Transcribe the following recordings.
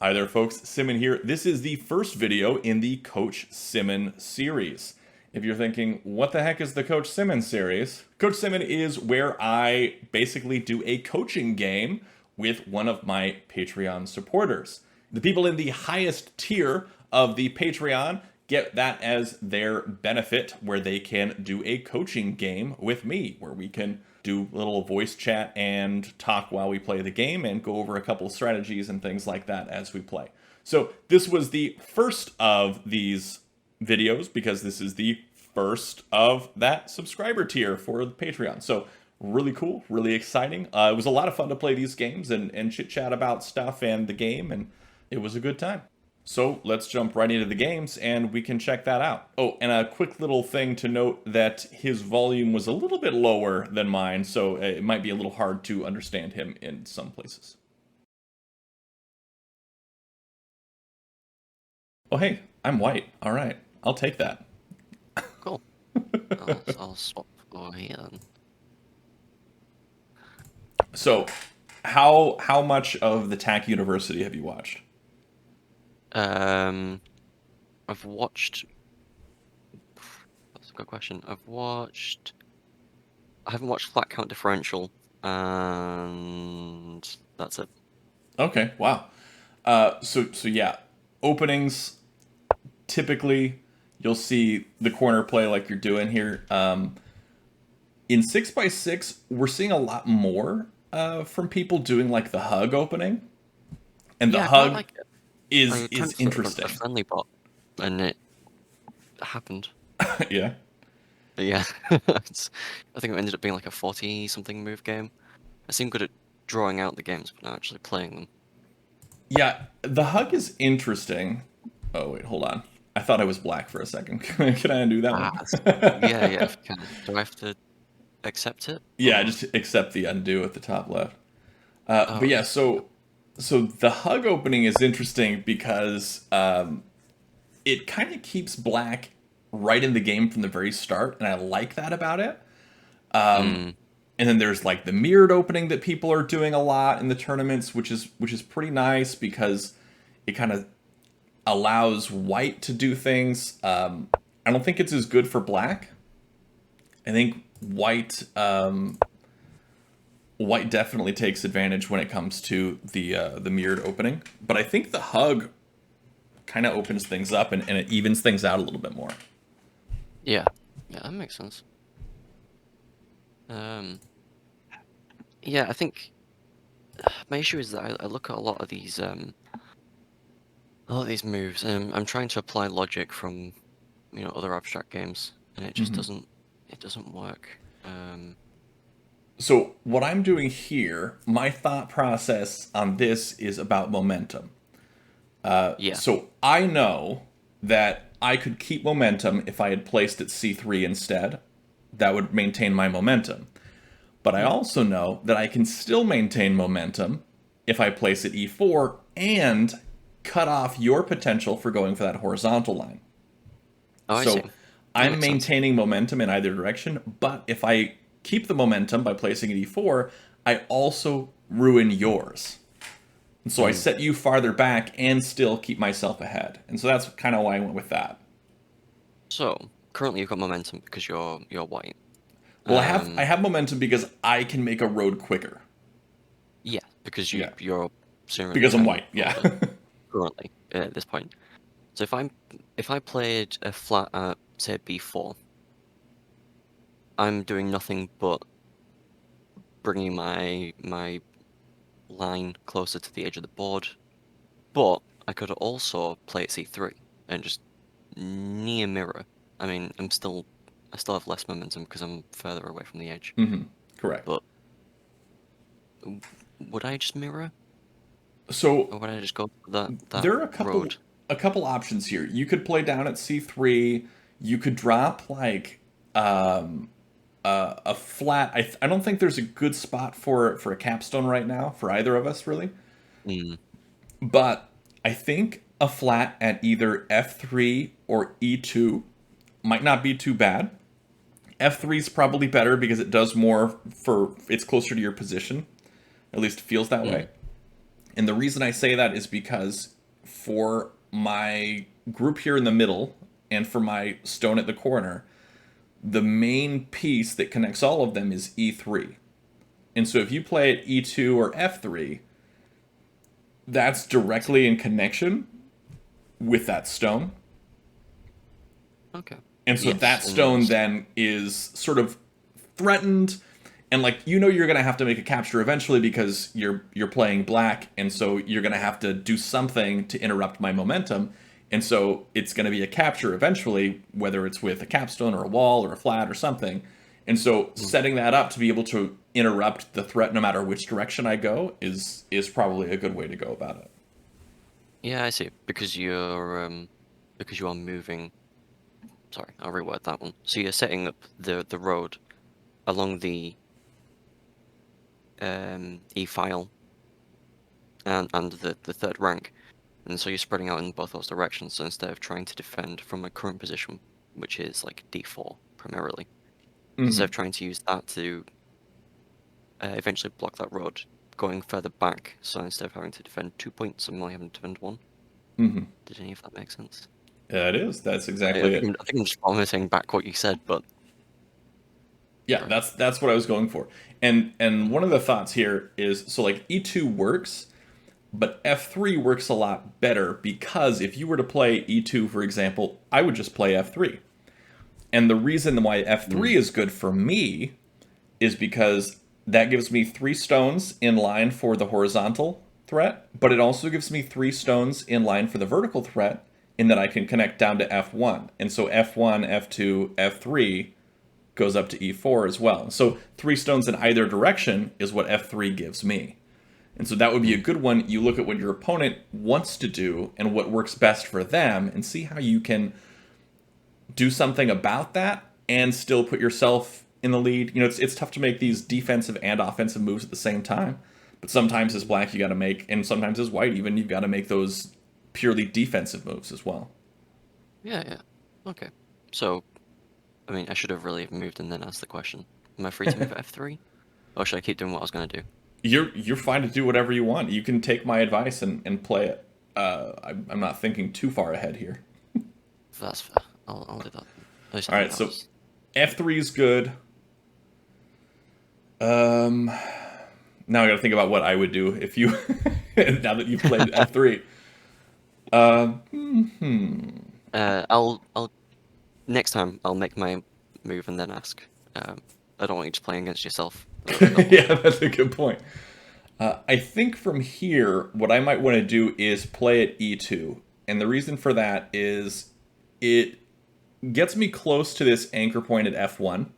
Hi there folks, Simmon here. This is the first video in the Coach Simmon series. If you're thinking, what the heck is the Coach Simmon series? Coach Simmon is where I basically do a coaching game with one of my Patreon supporters. The people in the highest tier of the Patreon get that as their benefit, where they can do a coaching game with me, where we can do a little voice chat and talk while we play the game and go over a couple of strategies and things like that as we play. So this was the first of these videos because this is the first of that subscriber tier for the Patreon. So really cool, really exciting. It was a lot of fun to play these games and chit chat about stuff and the game, and it was a good time. So let's jump right into the games and we can check that out. Oh, and a quick little thing to note that his volume was a little bit lower than mine, so it might be a little hard to understand him in some places. Oh, hey, I'm white. All right, I'll take that. Cool. I'll swap over here then. So, how much of the TAC University have you watched? I've watched. That's a good question. I haven't watched Flat Count Differential, and that's it. Okay, wow. So yeah, openings, typically you'll see the corner play like you're doing here. In 6x6, we're seeing a lot more from people doing like the hug opening, and the Yeah, I quite hug like it. is attempted interesting. a friendly bot, and it happened. Yeah. But yeah, I think it ended up being like a 40-something move game. I seem good at drawing out the games, but not actually playing them. Yeah, the hug is interesting. Oh wait, hold on. I thought I was black for a second. Can I undo that one? Yeah, if you can. Do I have to accept it? Yeah, Or... just accept the undo at the top left. Oh, But yeah, okay. so the hug opening is interesting because it kind of keeps black right in the game from the very start, and I like that about it. And then there's like the mirrored opening that people are doing a lot in the tournaments, which is pretty nice because it kind of allows white to do things. I don't think it's as good for black. I think white definitely takes advantage when it comes to the mirrored opening, but I think the hug kind of opens things up and it evens things out a little bit more. Yeah, that makes sense. Yeah, I think my issue is that I look at a lot of these moves, and I'm trying to apply logic from other abstract games, and it just doesn't work. So what I'm doing here, my thought process on this is about momentum. Yeah. So I know that I could keep momentum if I had placed it C3 instead. That would maintain my momentum. But I also know that I can still maintain momentum if I place it E4 and cut off your potential for going for that horizontal line. Oh, I see. So That I'm makes sense. maintaining momentum in either direction, but if I keep the momentum by placing it E4, I also ruin yours. And so I set you farther back and still keep myself ahead. And so that's kind of why I went with that. So currently you've got momentum because you're white. Well, I have momentum because I can make a road quicker. Yeah, because Yeah. you're sooner Because I'm than white, yeah. currently at this point. So if I played a flat at say B4, I'm doing nothing but bringing my line closer to the edge of the board, but I could also play at C3 and just near mirror. I mean, I still have less momentum because I'm further away from the edge. Correct. But would I just mirror, So or would I just go that there are road? a couple options here. You could play down at C3. You could drop like a flat. I don't think there's a good spot for a capstone right now for either of us really. Mm. But I think a flat at either F3 or E2 might not be too bad. F3 is probably better because it does more it's closer to your position. At least it feels that way. And the reason I say that is because for my group here in the middle and for my stone at the corner, the main piece that connects all of them is E3. And so if you play at E2 or F3, that's directly in connection with that stone. Okay. And so Yes, that and it stone was. then is sort of threatened, and like you're going to have to make a capture eventually because you're playing black, and so you're going to have to do something to interrupt my momentum. And so it's going to be a capture eventually, whether it's with a capstone or a wall or a flat or something. And so Mm. setting that up to be able to interrupt the threat no matter which direction I go is probably a good way to go about it. Yeah, I see. Because you are moving. Sorry, I'll reword that one. So you're setting up the road along the E file and the third rank, and so you're spreading out in both those directions. So instead of trying to defend from my current position, which is like D4 primarily, instead of Hmm. trying to use that to eventually block that road, going further back. So instead of having to defend 2 points, I'm only having to defend one. Hmm. Did any of that make sense? Yeah, it is. That's I exactly think it. I'm just vomiting back what you said, but Yeah, sorry. that's what I was going for. And Mm. one of the thoughts here is so like E2 works, but F3 works a lot better because if you were to play E2, for example, I would just play F3. And the reason why F3 Mm. is good for me is because that gives me 3 stones in line for the horizontal threat, but it also gives me 3 stones in line for the vertical threat in that I can connect down to F1. And so F1, F2, F3 goes up to E4 as well. So 3 stones in either direction is what F3 gives me. And so that would be a Mm. good one. You look at what your opponent wants to do and what works best for them and see how you can do something about that and still put yourself in the lead. It's tough to make these defensive and offensive moves at the same time. But sometimes as black you got to make, and sometimes as white even, you've got to make those purely defensive moves as well. Yeah, yeah. Okay. So, I mean, I should have really moved and then asked the question. Am I free to move at F3? Or should I keep doing what I was going to do? You're fine to do whatever you want. You can take my advice and play it. I'm not thinking too far ahead here. That's fair. I'll do that. At least I All think right, that so was. F3 is good. Um, Now I got to think about what I would do if you now that you've played F3. I'll next time I'll make my move and then ask. I don't want you just playing against yourself. I don't want Yeah, that. that's a good point. I think from here, what I might want to do is play at E2. And the reason for that is it gets me close to this anchor point at F1. Hmm.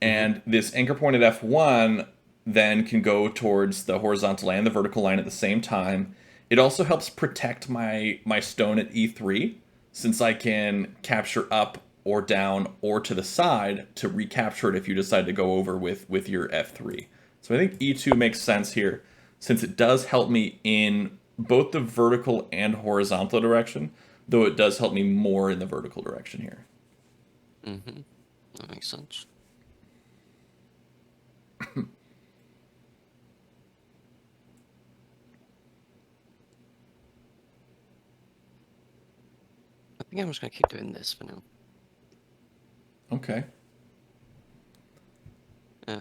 And this anchor point at F1 then can go towards the horizontal and the vertical line at the same time. It also helps protect my stone at E3 since I can capture up or down or to the side to recapture it if you decide to go over with your F3. So I think E2 makes sense here since it does help me in both the vertical and horizontal direction, though it does help me more in the vertical direction here. Hmm. That makes sense. I think I'm just gonna keep doing this for now. Okay. 'Cause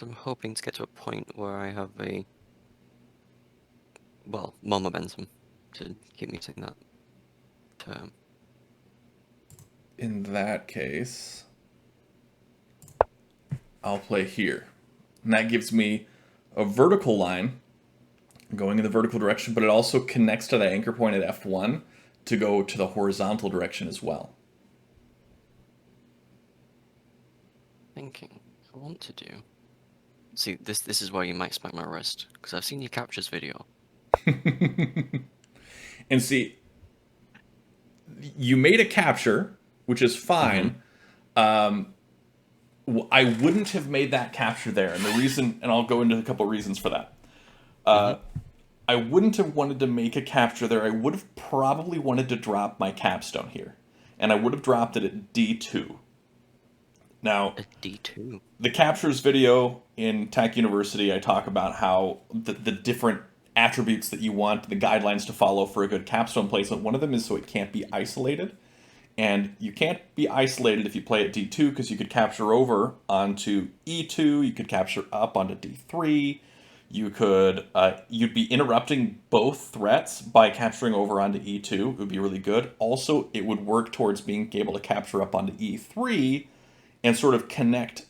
I'm hoping to get to a point where I have more momentum to keep me using that term. In that case, I'll play here. And that gives me a vertical line going in the vertical direction, but it also connects to the anchor point at F1 to go to the horizontal direction as well. Thinking I want to do. See, this is where you might smack my wrist because I've seen your captures video. And see, you made a capture, which is Hmm. fine. I wouldn't have made that capture there. And the reason, and I'll go into a couple reasons for that. Hmm. I wouldn't have wanted to make a capture there. I would have probably wanted to drop my capstone here. And I would have dropped it at D2. Now, A D2. the captures video in Tech University, I talk about how the different attributes that you want, the guidelines to follow for a good capstone placement. One of them is so it can't be isolated. And you can't be isolated if you play at D2 because you could capture over onto E2, you could capture up onto D3, you'd be interrupting both threats by capturing over onto E2. It would be really good. Also, it would work towards being able to capture up onto E3 and sort of connect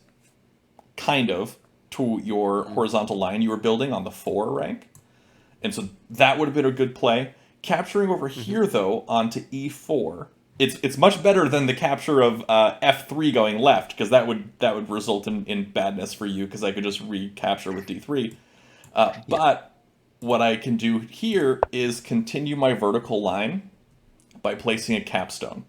kind of to your Mm. horizontal line you were building on the 4 rank. And so that would have been a good play. Capturing over Mm-hmm. here though onto E4, it's much better than the capture of F3 going left because that would result in badness for you because I could just recapture with D3. Yeah. But what I can do here is continue my vertical line by placing a capstone.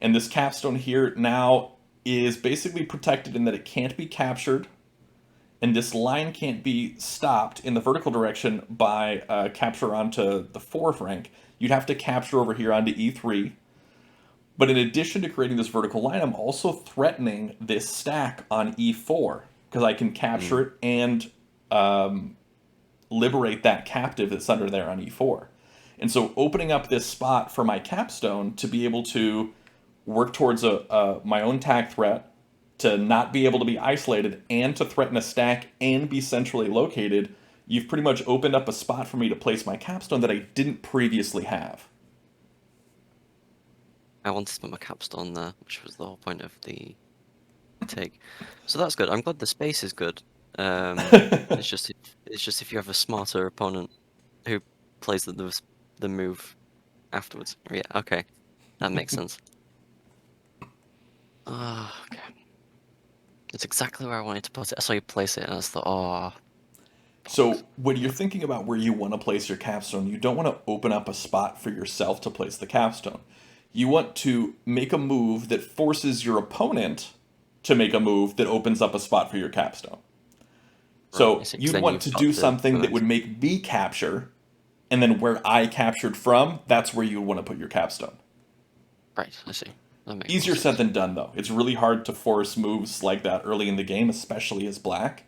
And this capstone here now is basically protected in that it can't be captured, and this line can't be stopped in the vertical direction by capture onto the 4th rank. You'd have to capture over here onto E3. But in addition to creating this vertical line, I'm also threatening this stack on E4 because I can capture Mm. it and liberate that captive that's under there on E4. And so opening up this spot for my capstone to be able to work towards my own tag threat, to not be able to be isolated, and to threaten a stack and be centrally located, you've pretty much opened up a spot for me to place my capstone that I didn't previously have. I wanted to put my capstone there, which was the whole point of the take. So that's good. I'm glad the space is good. It's just if you have a smarter opponent who plays the move afterwards. Yeah, okay, that makes sense. Ah, okay. It's exactly where I wanted to put it. I saw you place it, and I was thought, oh, bollocks. So when you're Yeah. thinking about where you want to place your capstone, you don't want to open up a spot for yourself to place the capstone. You want to make a move that forces your opponent to make a move that opens up a spot for your capstone. Right, I So see. Because you'd then want you've to got do the something that would momentum. make me capture, and then where I captured from, that's where you would want to put your capstone. Right, I see. That makes more Easier said sense. than done, though. It's really hard to force moves like that early in the game, especially as black.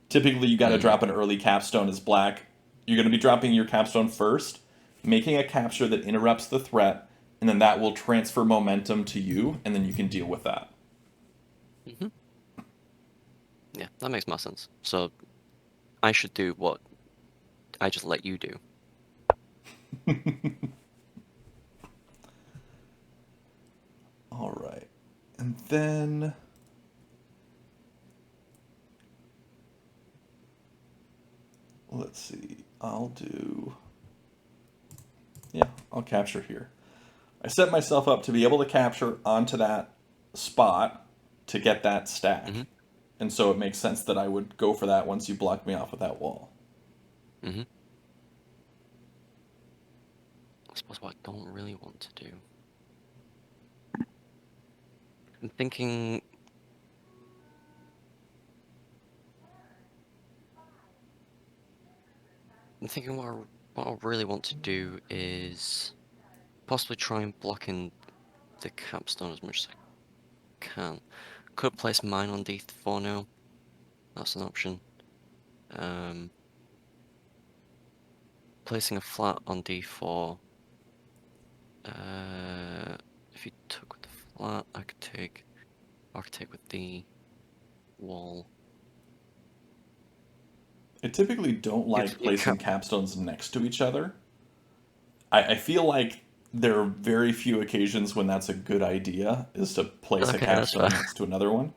Typically, you got to Mm. drop an early capstone as black. You're going to be dropping your capstone first, making a capture that interrupts the threat, and then that will transfer momentum to you, and then you can deal with that. Hmm. Yeah, that makes more sense. So I should do what I just let you do. All right. And then let's see. I'll capture here. I set myself up to be able to capture onto that spot to get that stack. Hmm. And so it makes sense that I would go for that once you block me off with that wall. Hmm. I suppose what I don't really want to do. I'm thinking. I'm thinking what I really want to do is possibly try and block in the capstone as much as I can. Could place mine on D4 now. That's an option. Um, Placing a flat on D4. If you took with the flat, I could take. I could take with the wall. I typically don't like Your placing cap. capstones next to each other. I feel like there are very few occasions when that's a good idea, is to place a Okay, that's fair. capstone next to another one.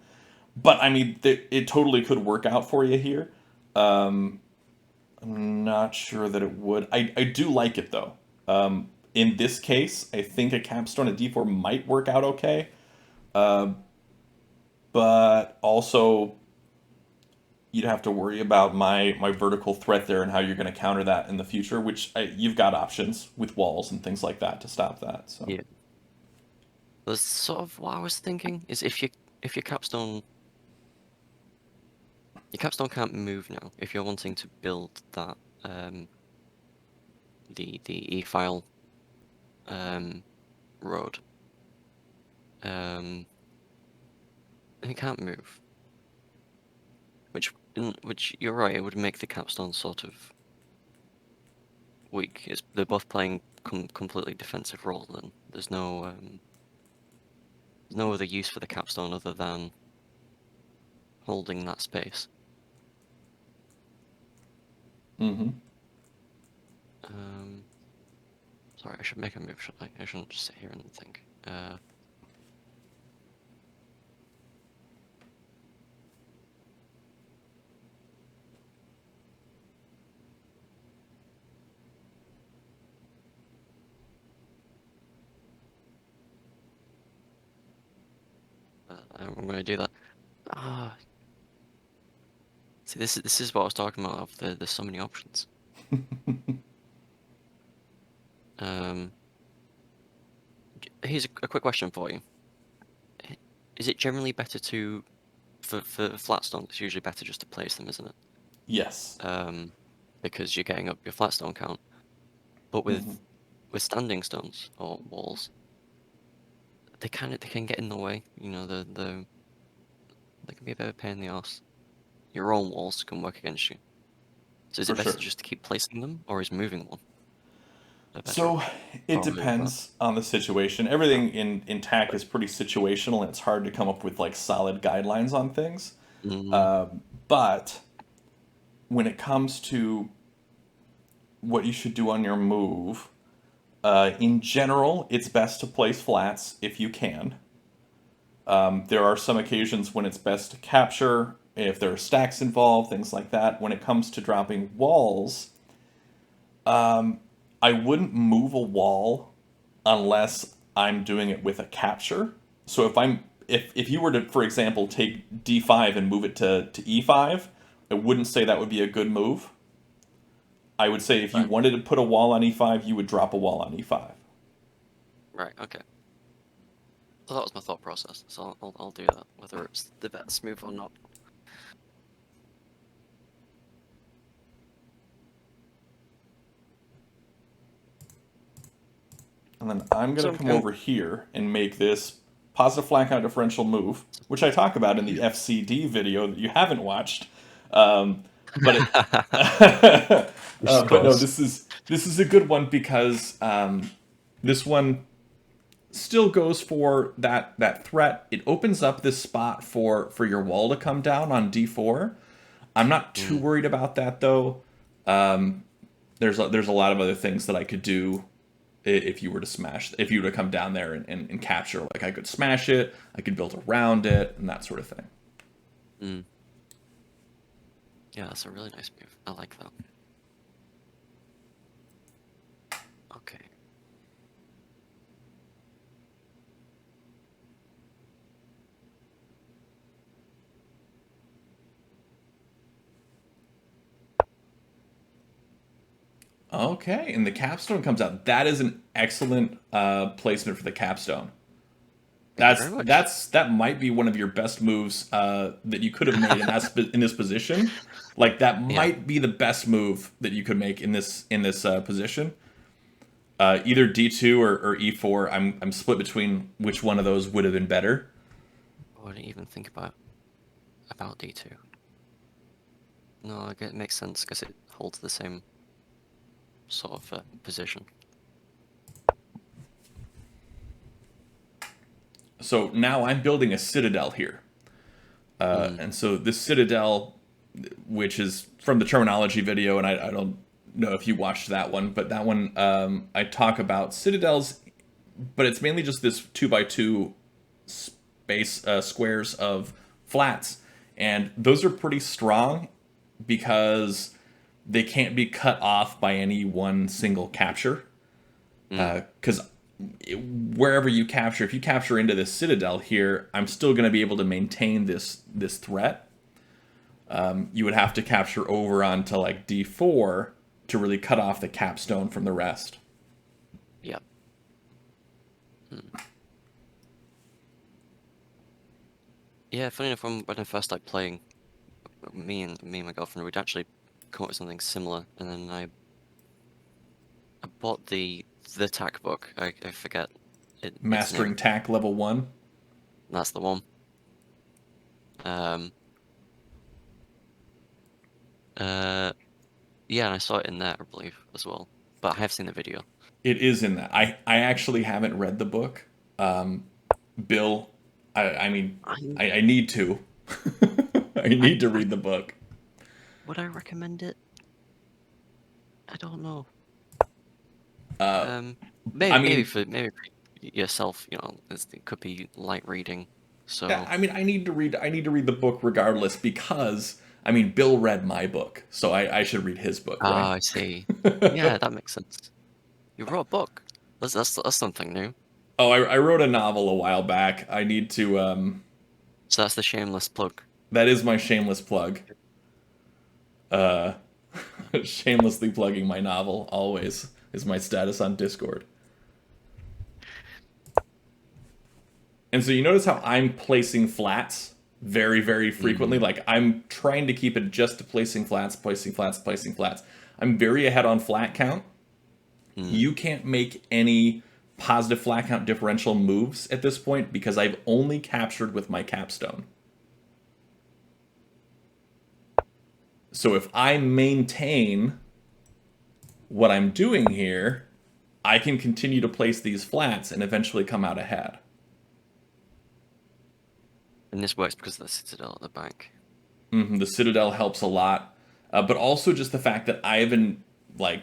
But I mean, it totally could work out for you here. Um, I'm not sure that it would. I do like it though. In this case, I think a capstone at D4 might work out okay. Uh, but also you'd have to worry about my vertical threat there and how you're going to counter that in the future. Which you've got options with walls and things like that to stop that. So Yeah. That's sort of what I was thinking. Is if your capstone can't move now. If you're wanting to build that the e-file um road, um and it can't move. Which you're right, it would make the capstone sort of weak. They're both playing completely defensive roles. Then there's no other use for the capstone other than holding that space. Mm-hmm. Sorry, I should make a move, shouldn't I? I shouldn't just sit here and think. I'm going to do that. Ah, see, this is what I was talking about. There's so many options. Here's a quick question for you. Is it generally better for flat stones? It's usually better just to place them, isn't it? Yes. Because you're getting up your flat stone count. But Mm-hmm. with standing stones or walls, they can get in the way. You know, they can be a bit of a pain in the arse. Your own walls can work against you. So is For it better sure. just to keep placing them, or is moving one a better So it probability of that? depends on the situation. Everything in TAC is pretty situational, and it's hard to come up with like solid guidelines on things. Mm, But when it comes to what you should do on your move, in general, it's best to place flats if you can. There are some occasions when it's best to capture, if there are stacks involved, things like that. When it comes to dropping walls, I wouldn't move a wall unless I'm doing it with a capture. So if you were to, for example, take d5 and move it to e5, I wouldn't say that would be a good move. I would say if you right, wanted to put a wall on e5, you would drop a wall on e5. right, okay. So that was my thought process. So I'll do that, whether it's the best move or not. And then I'm going So to come over here and make this positive flat count differential move, which I talk about in the FCD video that you haven't watched. Um, but it, of but no, course. this is a good one because this one still goes for that threat. It opens up this spot for your wall to come down on d4. I'm not too Mm, worried about that though. There's a lot of other things that I could do if you were to if you were to come down there and capture. Like I could smash it, I could build around it, and that sort of thing. mm. Yeah, that's a really nice move. I like that. Okay. Okay, and the capstone comes out. That is an excellent placement for the capstone. Thank you very much. That might be one of your best moves that you could have made in in this position. Like that Yeah. might be the best move that you could make in this position. Either D2 or E4. I'm split between which one of those would have been better. Oh, I didn't even think about D2. No, it makes sense because it holds the same sort of position. So now I'm building a citadel here. Mm, And so this citadel, which is from the terminology video, and I don't know if you watched that one, but that one I talk about citadels, but it's mainly just this 2x2 space squares of flats, and those are pretty strong because they can't be cut off by any one single capture. mm, Because wherever you capture, if you capture into this citadel here, I'm still going to be able to maintain this threat. You would have to capture over onto like d4 to really cut off the capstone from the rest. yeah. Mm. Yeah, funny enough, when I first started playing, me and my girlfriend would actually come up with something similar, and then I bought the tack book. I forget its name. Mastering tack level 1. That's the one. Um, yeah, and I saw it in there, I believe, as well. But I have seen the video. It is in that. I actually haven't read the book. Um, Bill, I mean, I, I need to. I I, need to I, read the book. would I recommend it? I don't know. Uh, Um, I maybe mean, for yourself, it could be light reading. yeah, So, I mean, I need to read. I need to read the book regardless because I mean, Bill read my book, so I should read his book, right? I see. Yeah, that makes sense. You wrote a book. That's something new. Oh, I wrote a novel a while back. I need to. So that's the shameless plug. That is my shameless plug. Uh, Shamelessly plugging my novel always is my status on Discord. And so you notice how I'm placing flats very, very frequently. Mm, Like I'm trying to keep it just to placing flats, placing flats, placing flats. I'm very ahead on flat count. mm. You can't make any positive flat count differential moves at this point because I've only captured with my capstone. So if I maintain what I'm doing here, I can continue to place these flats and eventually come out ahead. And this works because of the citadel at the back. The Citadel helps a lot, but also just the fact that I've been like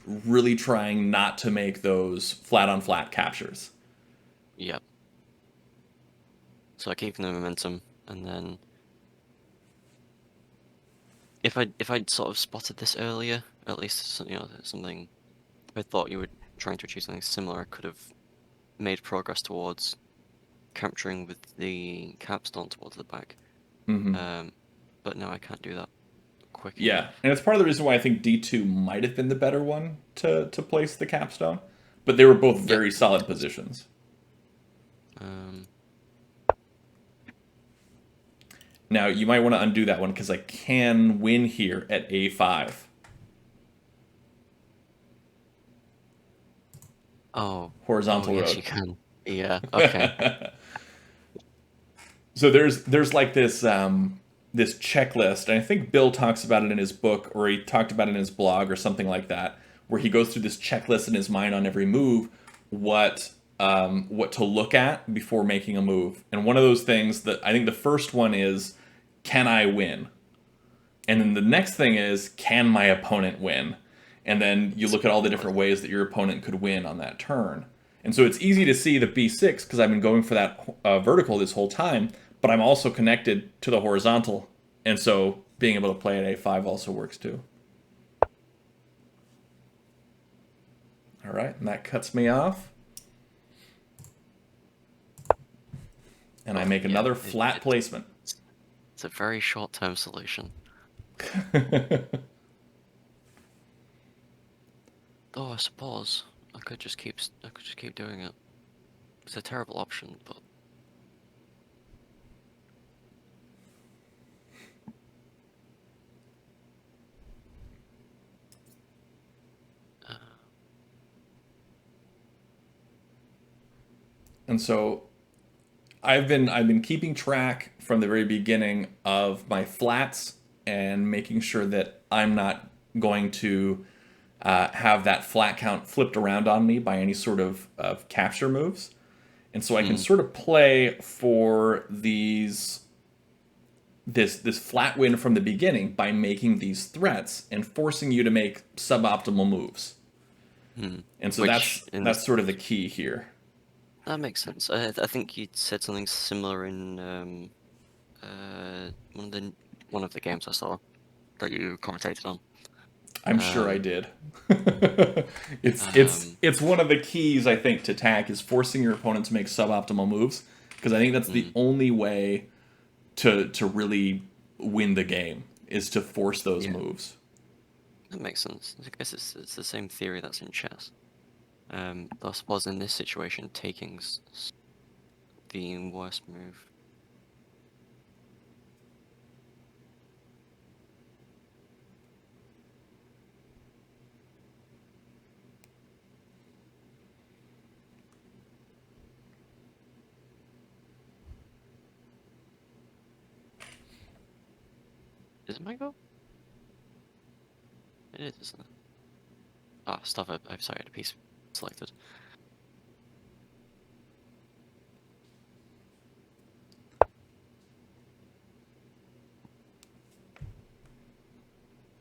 really trying not to make those flat on flat captures. Yep. So I keep the momentum, and then if I'd sort of spotted this earlier, at least something I thought you were trying to achieve something similar, I could have made progress towards capturing with the capstone towards the back. hmm Um, but now I can't do that quick Yeah, enough. and it's part of the reason why I think D2 might have been the better one to place the capstone, but they were both Yep, very that makes solid sense. positions. Um, Now you might want to undo that one because I can win here at A5 oh horizontal yes, road. you can. Yeah, okay. So there's like this checklist, and I think Bill talks about it in his book, or he talked about it in his blog, or something like that, where he goes through this checklist in his mind on every move, what to look at before making a move. And one of those things that I think the first one is, can I win? And then the next thing is, can my opponent win? And then you look at all the different ways that your opponent could win on that turn. And so it's easy to see the B6 because I've been going for that vertical this whole time, but I'm also connected to the horizontal. And so being able to play at A5 also works too. All right, and that cuts me off. And I Oh make yeah, another flat placement. it's a very short-term solution. Though I suppose I could just keep doing it. It's a terrible option, but uh, And so I've been keeping track from the very beginning of my flats and making sure that I'm not going to have that flat count flipped around on me by any sort of capture moves. And so I can mm, sort of play for this flat win from the beginning by making these threats and forcing you to make suboptimal moves. mm. And so Which that's in this that's sort of the key here. that makes sense. I think you said something similar in one of the games I saw that you commentated on. I'm sure I Um, did. It's um, it's one of the keys I think to tack is forcing your opponent to make suboptimal moves because I think that's the mm, only way to really win the game is to force those yeah, moves. that makes sense. I guess it's the same theory that's in chess. Though I suppose in this situation, taking's the worst move. Is it my go? It is, isn't it? Ah, stuff. I've sorry, I had a piece selected.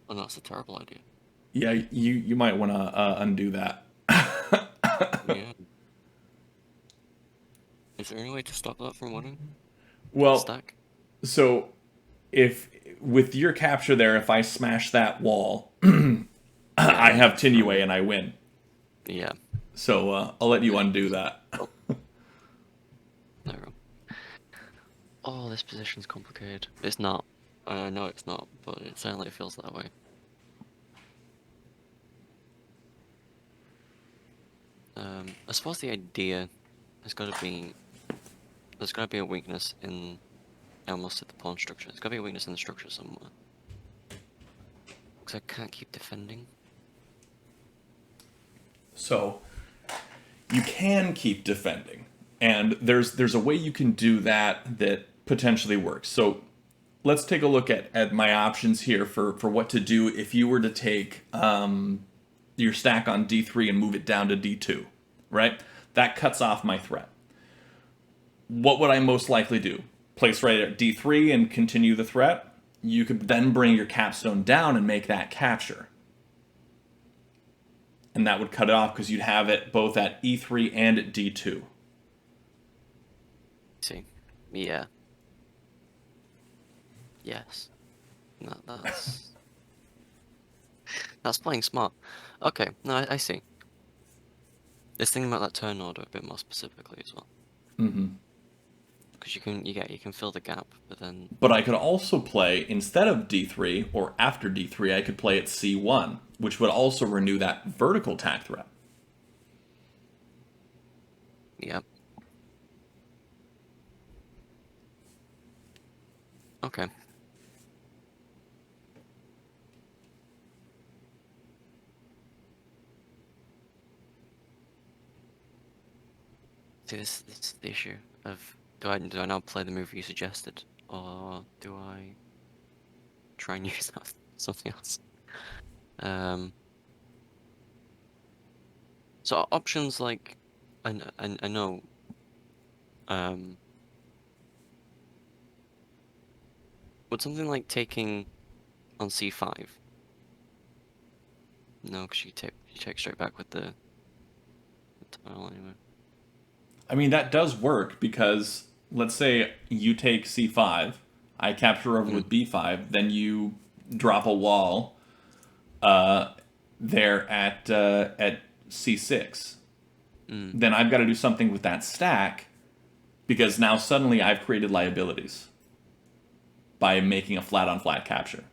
Oh no, that's a terrible idea. Yeah, you might want to undo that. Yeah. Is there any way to stop that from winning? Well, Stack? so if with your capture there, if I smash that wall, Yeah, I then you have can throw Tinue it. and I win. Yeah. So I'll let you Yeah. undo that. Oh, there we go. Oh, this position's complicated. It's not. No, it's not, but it certainly feels that way. I suppose the idea has got to be there's got to be a weakness in. I almost said the pawn structure. There's got to be a weakness in the structure somewhere. Because I can't keep defending. So you can keep defending, and there's a way you can do that that potentially works. So let's take a look at my options here for what to do if you were to take your stack on D3 and move it down to D2, right? That cuts off my threat. What would I most likely do? Place right at D3 and continue the threat? You could then bring your capstone down and make that capture. And that would cut it off because you'd have it both at E3 and at D2. See? Yeah. Yes. No, that's playing smart. Okay, no, I see. It's thinking about that turn order a bit more specifically as well. Mm-hmm. Because you can fill the gap, but then But I could also play, instead of D3 or after D3, I could play at C1, which would also renew that vertical attack threat. yep. Okay. See, this is the issue of do I now play the move you suggested, or do I try and use that for something else? So options like I know would something like taking on C5? No, because you take straight back with the tile anyway. I mean, that does work because let's say you take C5, I capture over Mm, with B5, then you drop a wall there at C6. mm. Then I've got to do something with that stack because now suddenly I've created liabilities by making a flat on flat capture.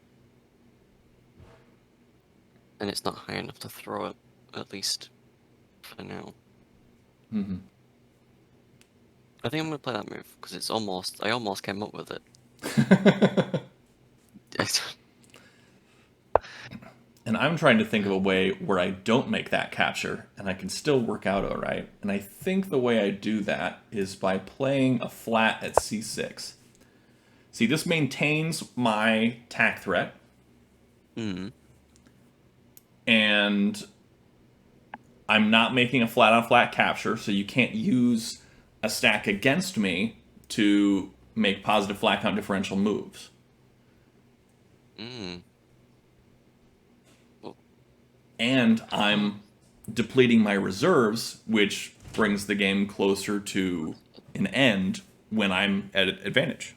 And it's not high enough to throw it, at least for now. Mm-hmm. I think I'm gonna play that move because I almost came up with it. And I'm trying to think of a way where I don't make that capture and I can still work out all right. And I think the way I do that is by playing a flat at C6. See, this maintains my tack threat, Hmm. and I'm not making a flat on flat capture, so you can't use a stack against me to make positive flat count differential moves. Hmm. Well, And oh, I'm depleting my reserves, which brings the game closer to an end when I'm at advantage.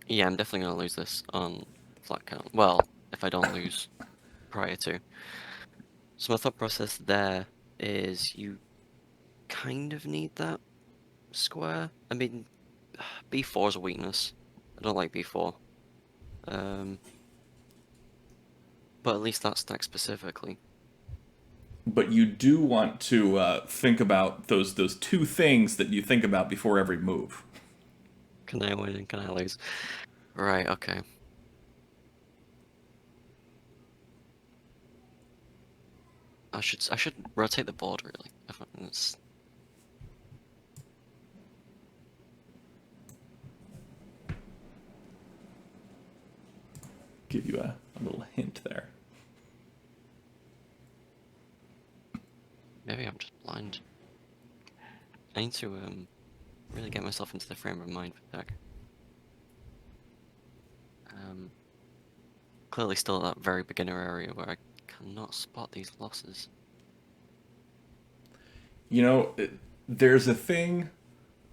yeah, I'm definitely gonna lose this on flat count. Well, if I don't lose prior to. So my thought process there is you kind of need that square. I mean, B4 is a weakness. I don't like B4. Um, but at least that stack specifically. But you do want to think about those two things that you think about before every move. Can I win and can I lose? Right, okay. I should rotate the board really. It's, give you a little hint there. Maybe I'm just blind. I need to really get myself into the frame of mind for that. Clearly still at that very beginner area where I cannot spot these losses. You know, there's a thing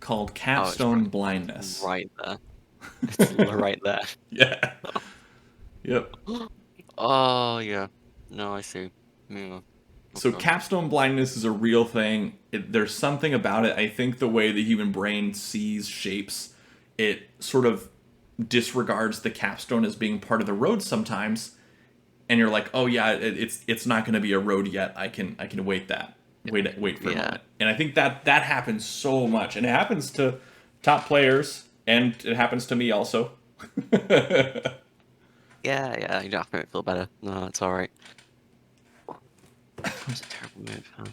called Oh, it's capstone blindness. right there. It's right there. Yeah. Yep. Oh, yeah. No, I see. Yeah. So Okay. capstone blindness is a real thing. There's something about it. I think the way the human brain sees shapes, it sort of disregards the capstone as being part of the road sometimes, and you're like, oh yeah, it's not going to be a road yet. I can wait that. Wait for a Yeah. moment. And I think that happens so much, and it happens to top players, and it happens to me also. Yeah, you don't have to make me feel better. No, it's alright. That was a terrible move, huh?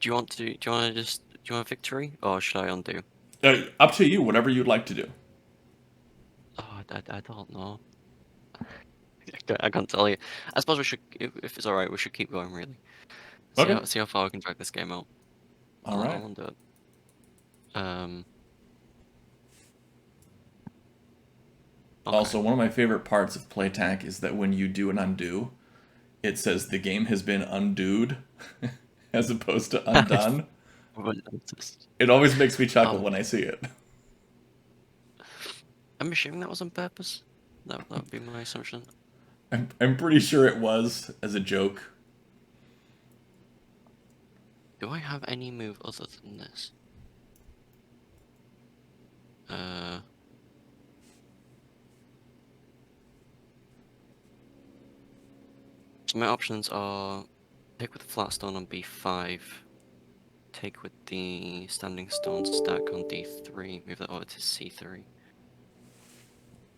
Do you want a victory, or should I undo? Up to you. Whatever you'd like to do. Oh, I don't know. I can't tell you. I suppose we should, if it's alright, we should keep going, really. Okay. See how far we can drag this game out. All right. I'll undo it. Okay. Also, one of my favorite parts of Playtac is that when you do an undo, it says the game has been undoed as opposed to undone. It always makes me chuckle when I see it. I'm assuming that was on purpose. That would be my assumption. I'm pretty sure it was as a joke. Do I have any move other than this? So my options are take with the flat stone on b5, take with the standing stone stack on d3, move that over to c3.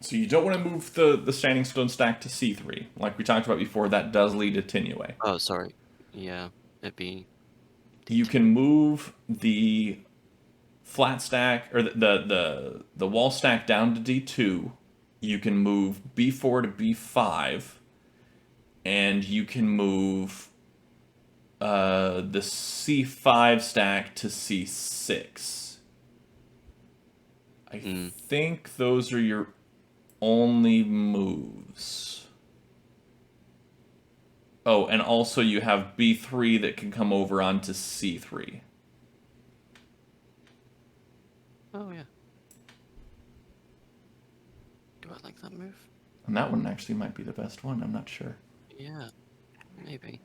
So you don't want to move the standing stone stack to c3. Like we talked about before, that does lead to Tinue. Oh, sorry. Yeah, it'd be d2. You can move the flat stack or the wall stack down to d2. You can move b4 to b5, and you can move the c5 stack to c6. I think those are your only moves. Oh, and also you have b3 that can come over onto c3. Oh, yeah. Do I like that move? And that one actually might be the best one. I'm not sure. Yeah, maybe.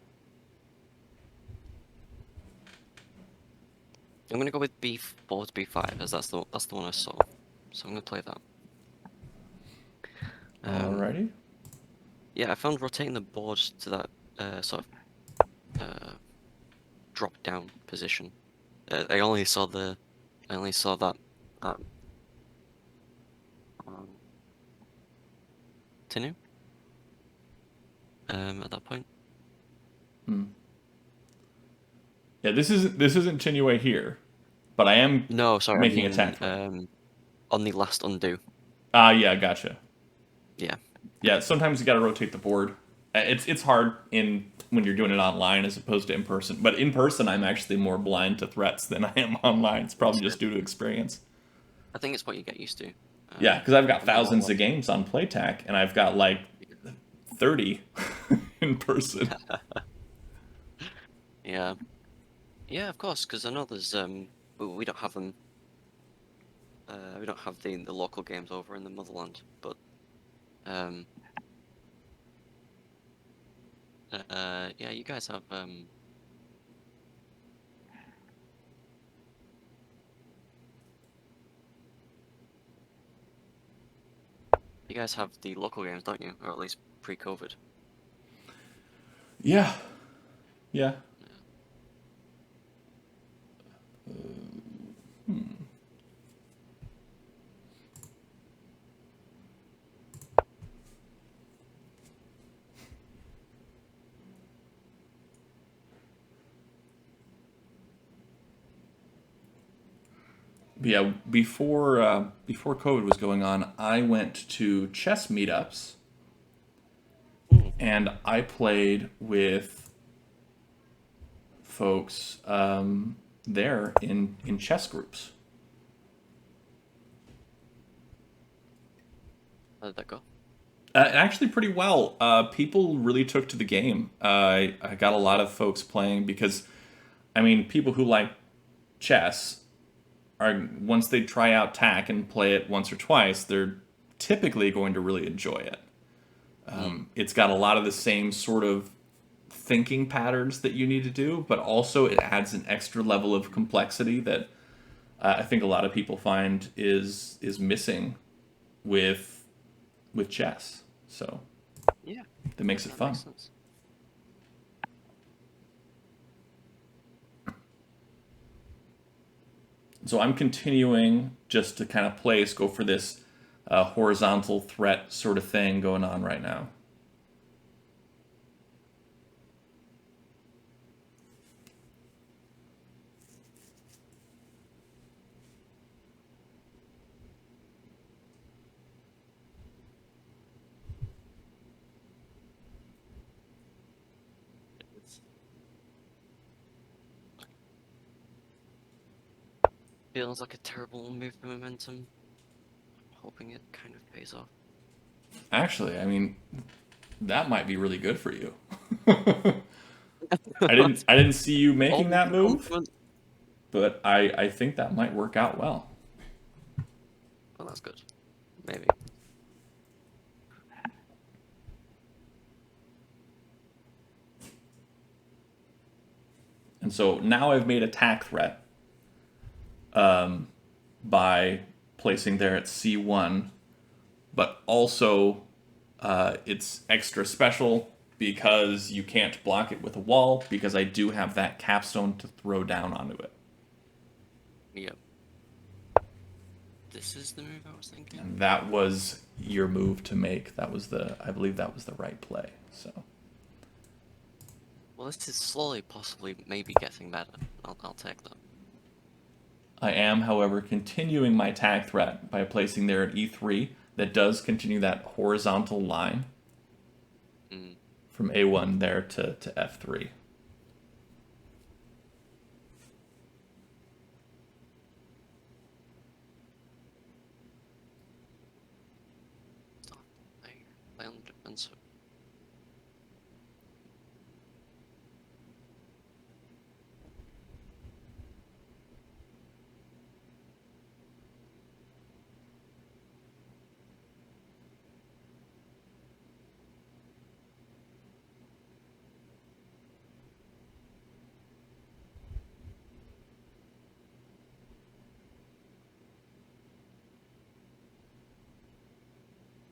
I'm gonna go with b4 to b5 as that's the one I saw. So I'm gonna play that. Alrighty. Yeah, I found rotating the board to that sort of drop down position. I only saw that Tinu at that point. Yeah, this isn't Tinue here, but I am making attack from. On the last undo. Yeah, gotcha. Yeah. Yeah, sometimes you got to rotate the board. It's hard when you're doing it online as opposed to in person. But in person, I'm actually more blind to threats than I am online. It's probably just due to experience. I think it's what you get used to. Yeah, because I've got thousands of games on Playtac, and I've got like 30 in person. Yeah. Yeah, of course, because I know there's we don't have them. We don't have the local games over in the motherland, but yeah, you guys have the local games, don't you? Or at least pre-COVID. Yeah. Yeah. Yeah, before COVID was going on, I went to chess meetups Mm, and I played with folks there in chess groups. how did that go? Actually, pretty well. People really took to the game. I got a lot of folks playing because, I mean, people who like chess are once they try out tack and play it once or twice, they're typically going to really enjoy it. Mm, It's got a lot of the same sort of thinking patterns that you need to do, but also it adds an extra level of complexity that I think a lot of people find is missing with chess. So yeah, that makes it that fun. makes sense. So I'm continuing just to kind of place, go for this horizontal threat sort of thing going on right now. It's feels like a terrible move for momentum. Hoping it kind of pays off. Actually, I mean, that might be really good for you. What? I didn't see you making All that the move, compliment. but I think that might work out well. Well, that's good. Maybe. And so now I've made a tack threat by placing there at C1, but also it's extra special because you can't block it with a wall because I do have that capstone to throw down onto it. Yep. This is the move I was thinking. And that was your move to make. That was I believe that was the right play. So Well, this is slowly, possibly, maybe getting better. I'll take that. I am, however, continuing my tag threat by placing there at E3 that does continue that horizontal line Mm. from A1 there to F3. Stop. Play on the defensive.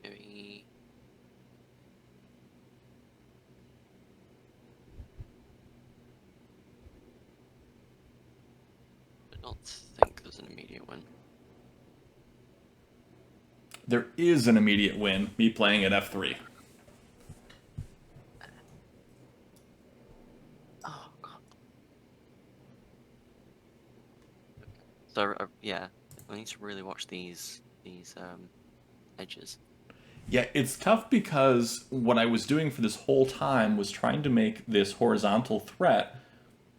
Maybe. I don't think there's an immediate win. There is an immediate win, me playing at F3. Oh god. So yeah, I need to really watch these edges. Yeah, it's tough because what I was doing for this whole time was trying to make this horizontal threat,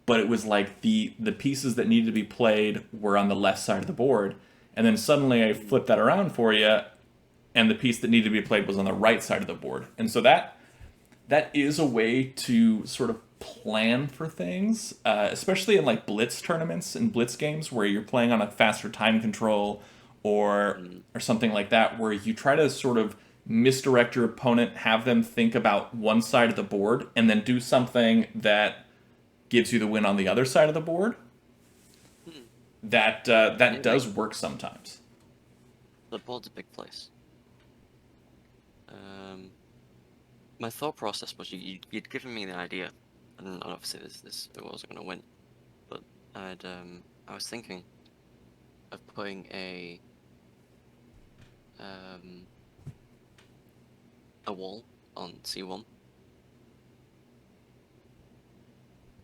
but it was like the pieces that needed to be played were on the left side of the board, and then suddenly I Mm. flipped that around for you, and the piece that needed to be played was on the right side of the board. And so that is a way to sort of plan for things, especially in like blitz tournaments and blitz games where you're playing on a faster time control Mm. or something like that, where you try to sort of misdirect your opponent, have them think about one side of the board, and then do something that gives you the win on the other side of the board. Hmm. That Maybe does work sometimes. the board's a big place. Um, my thought process was you'd given me the idea, and obviously this it wasn't gonna win, but I was thinking of putting um a wall on C1,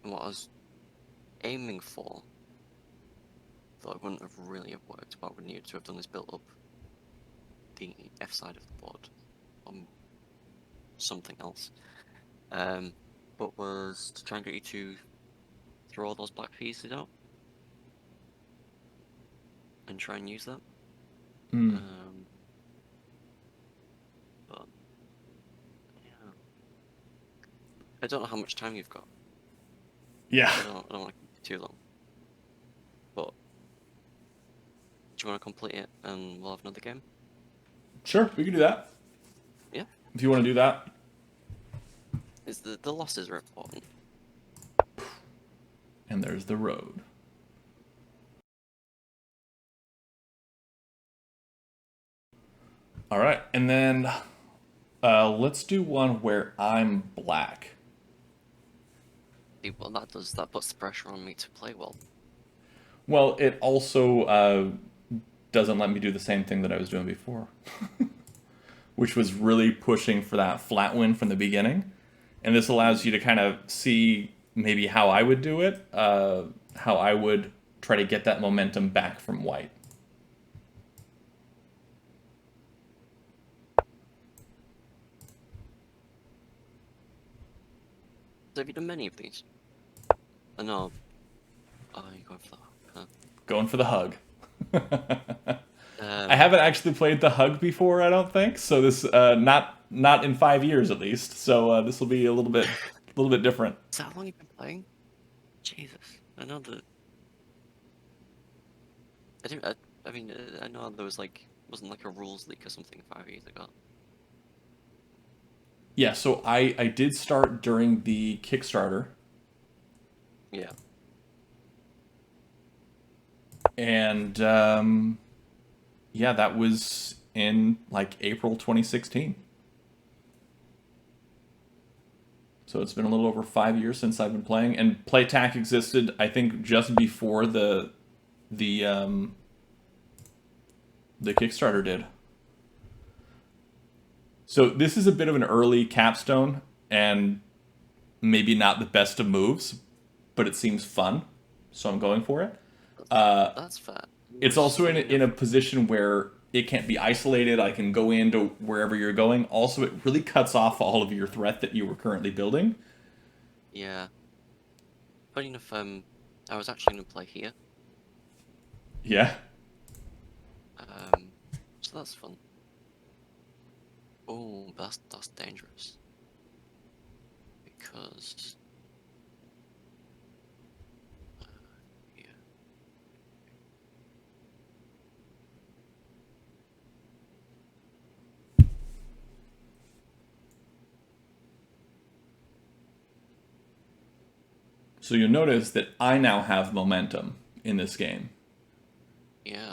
and what I was aiming for though it wouldn't have really have worked, what we needed to have done is built up the F side of the board on something else. But was to try and get you to throw all those black pieces out and try and use them. Mm. But yeah, I don't know how much time you've got. Yeah. I don't want to keep it too long. But do you want to complete it and we'll have another game? Sure, we can do that. Yeah. If you want to do that. It's the losses are important. And there's the road. All right, and then let's do one where I'm black. See, well, that puts the pressure on me to play well. Well, it also doesn't let me do the same thing that I was doing before, which was really pushing for that flat win from the beginning. And this allows you to kind of see maybe how I would do it, how I would try to get that momentum back from white. So have you done many of these? I know. Oh, you're going for that. Huh. Going for the hug. Um, I haven't actually played the hug before, I don't think. So this not in 5 years at least. So this will be a little bit different. Is that how long you've been playing? Jesus, I know that. I didn't. I mean, I know there was like wasn't like a rules leak or something 5 years ago. Yeah, so I did start during the Kickstarter. Yeah. And yeah, that was in like April 2016. So it's been a little over 5 years since I've been playing, and PlayTac existed, I think, just before the Kickstarter did. So this is a bit of an early capstone, and maybe not the best of moves, but it seems fun, so I'm going for it. That's fair. It's also in a position where it can't be isolated. I can go into wherever you're going. Also, it really cuts off all of your threat that you were currently building. Yeah. Funny enough, I was actually gonna play here. Yeah. So that's fun. Oh, that's dangerous. Because yeah. So you'll notice that I now have momentum in this game. Yeah.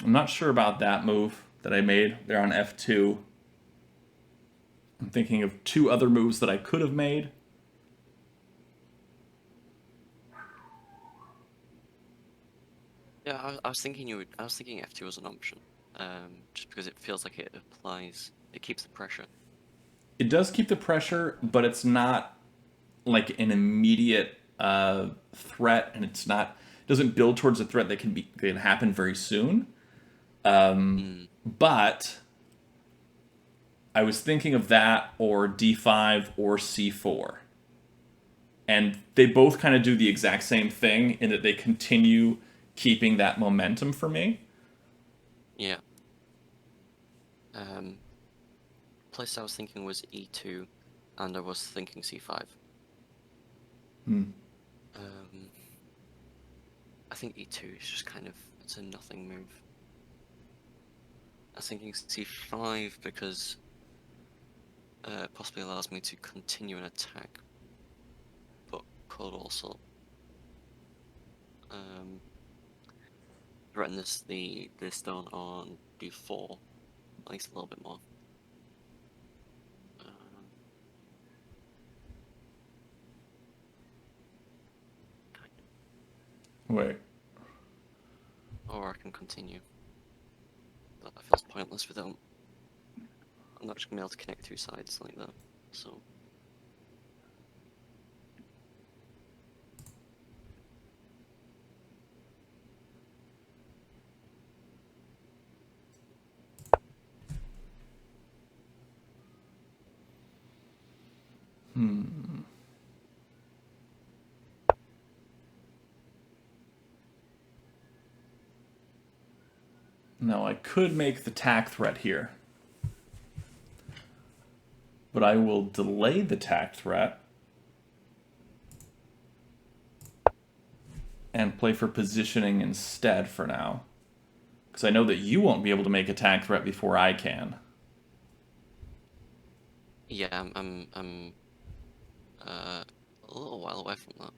I'm not sure about that move that I made there on F2. I'm thinking of two other moves that I could have made. Yeah, I was thinking I was thinking F2 was an option. Just because it feels like it applies, it keeps the pressure. It does keep the pressure, but it's not like an immediate threat, and it doesn't build towards a threat that can happen very soon. But I was thinking of that or D5 or C4. And they both kind of do the exact same thing in that they continue keeping that momentum for me. Yeah. Place I was thinking was E2, and I was thinking C5. I think E2 is just kind of, it's a nothing move. I was thinking C5 because possibly allows me to continue an attack, but could also threaten the stone on D4. at least a little bit more. Wait. Or I can continue. But that feels pointless without... I'm not just going to be able to connect two sides like that, so... Now I could make the tack threat here. But I will delay the tack threat and play for positioning instead for now. Because I know that you won't be able to make a tack threat before I can. Yeah, I'm a little while away from that.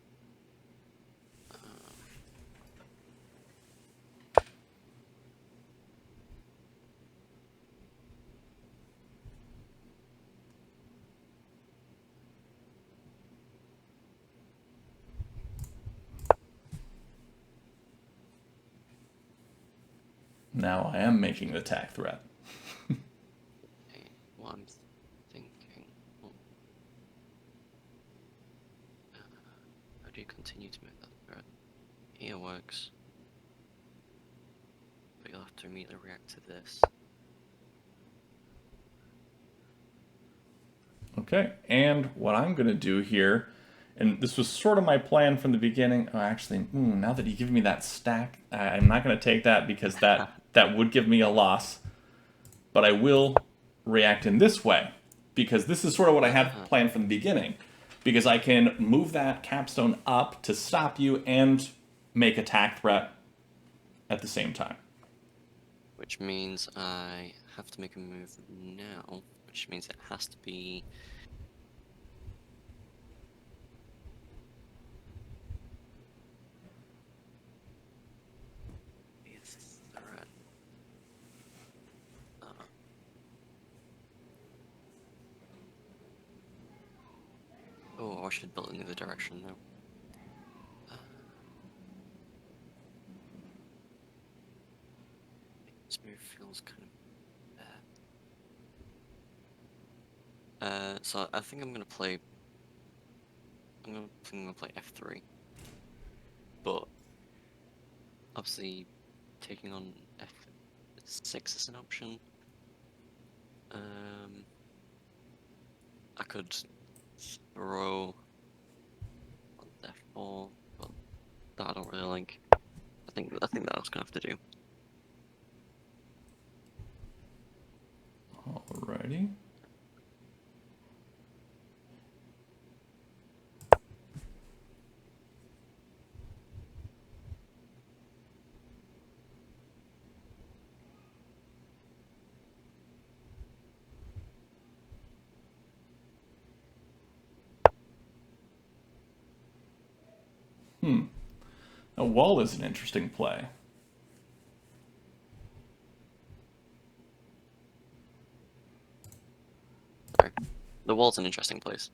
Now I am making the tack threat. Okay, what I'm thinking... Oh. How do you continue to make that threat? Here works. But you'll have to immediately react to this. Okay, and what I'm going to do here, and this was sort of my plan from the beginning. Oh, actually, now that you give me that stack, I'm not going to take that because that would give me a loss. But I will react in this way, because this is sort of what I had planned from the beginning. Because I can move that capstone up to stop you and make a tack threat at the same time. Which means I have to make a move now, which means it has to be... threat. Oh, I should build it in the other direction now. This move feels kind of bad. So I think I'm gonna play. I'm gonna play F3, but obviously taking on F6 is an option. I could throw on F4, but that I don't really like. I think that I was gonna have to do. Alrighty. A wall is an interesting play. Sorry. The wall's an interesting place.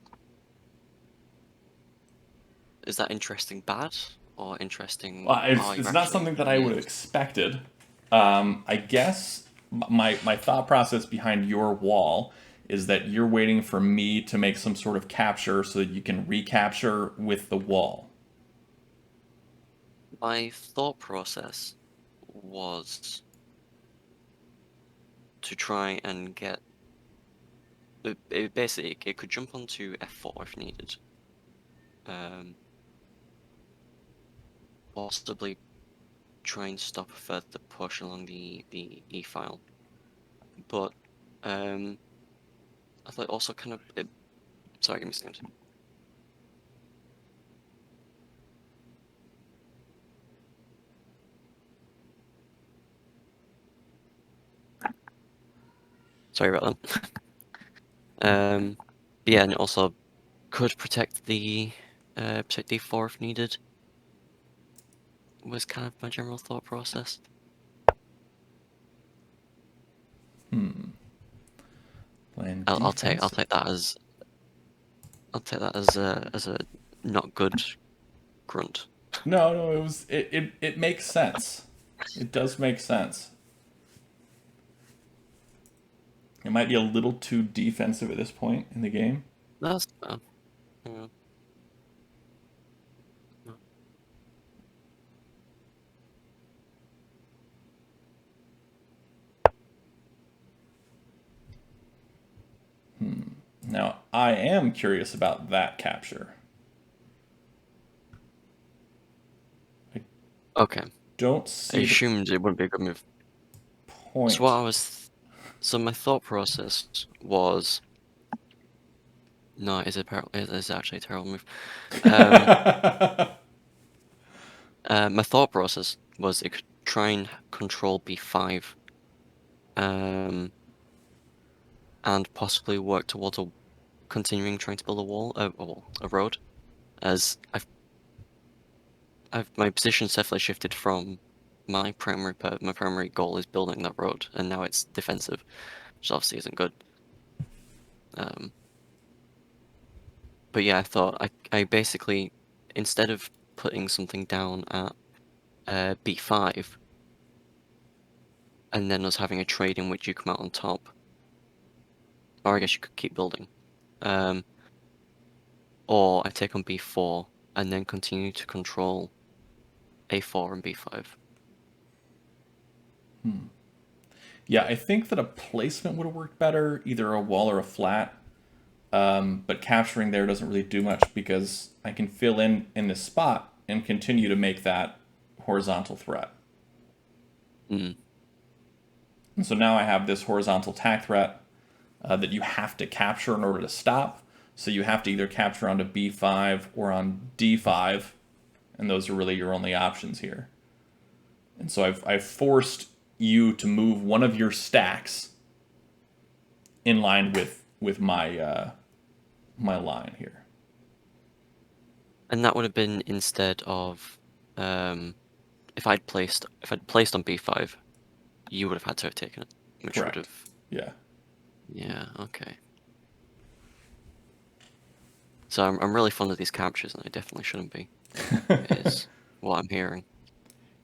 Is that interesting bad or interesting? It's not something that I would have expected. I guess my thought process behind your wall is that you're waiting for me to make some sort of capture so that you can recapture with the wall. My thought process was to try and get... basically, it could jump onto F4 if needed. Possibly try and stop a further push along the E file. But I thought also kind of... Sorry, give me a second. Sorry about that. Yeah, and it also could protect the D4 if needed. Was kind of my general thought process. I'll take that as as a not good grunt. No, no, it makes sense. It does make sense. It might be a little too defensive at this point in the game. That's yeah. Now, I am curious about that capture. Okay. Don't I see the assumed it wouldn't be a good move. So point. so my thought process was, no, it is actually a terrible move. My thought process was it could try and control B5, and possibly work towards continuing trying to build a road, as my position's definitely shifted from my primary goal is building that road, and now it's defensive, which obviously isn't good. But yeah, I thought I basically, instead of putting something down at B5, and then us having a trade in which you come out on top, or I guess you could keep building, or I take on B4 and then continue to control A4 and B5. Yeah, I think that a placement would have worked better, either a wall or a flat. But capturing there doesn't really do much because I can fill in this spot and continue to make that horizontal threat. Mm. And so now I have this horizontal tack threat that you have to capture in order to stop. So you have to either capture onto B5 or on D5, and those are really your only options here. And so I've forced you to move one of your stacks in line with my my line here. And that would have been instead of, if I'd placed on B5, you would have had to have taken it, which would Correct. have, Yeah. yeah, okay. So I'm really fond of these captures, and I definitely shouldn't be, is what I'm hearing.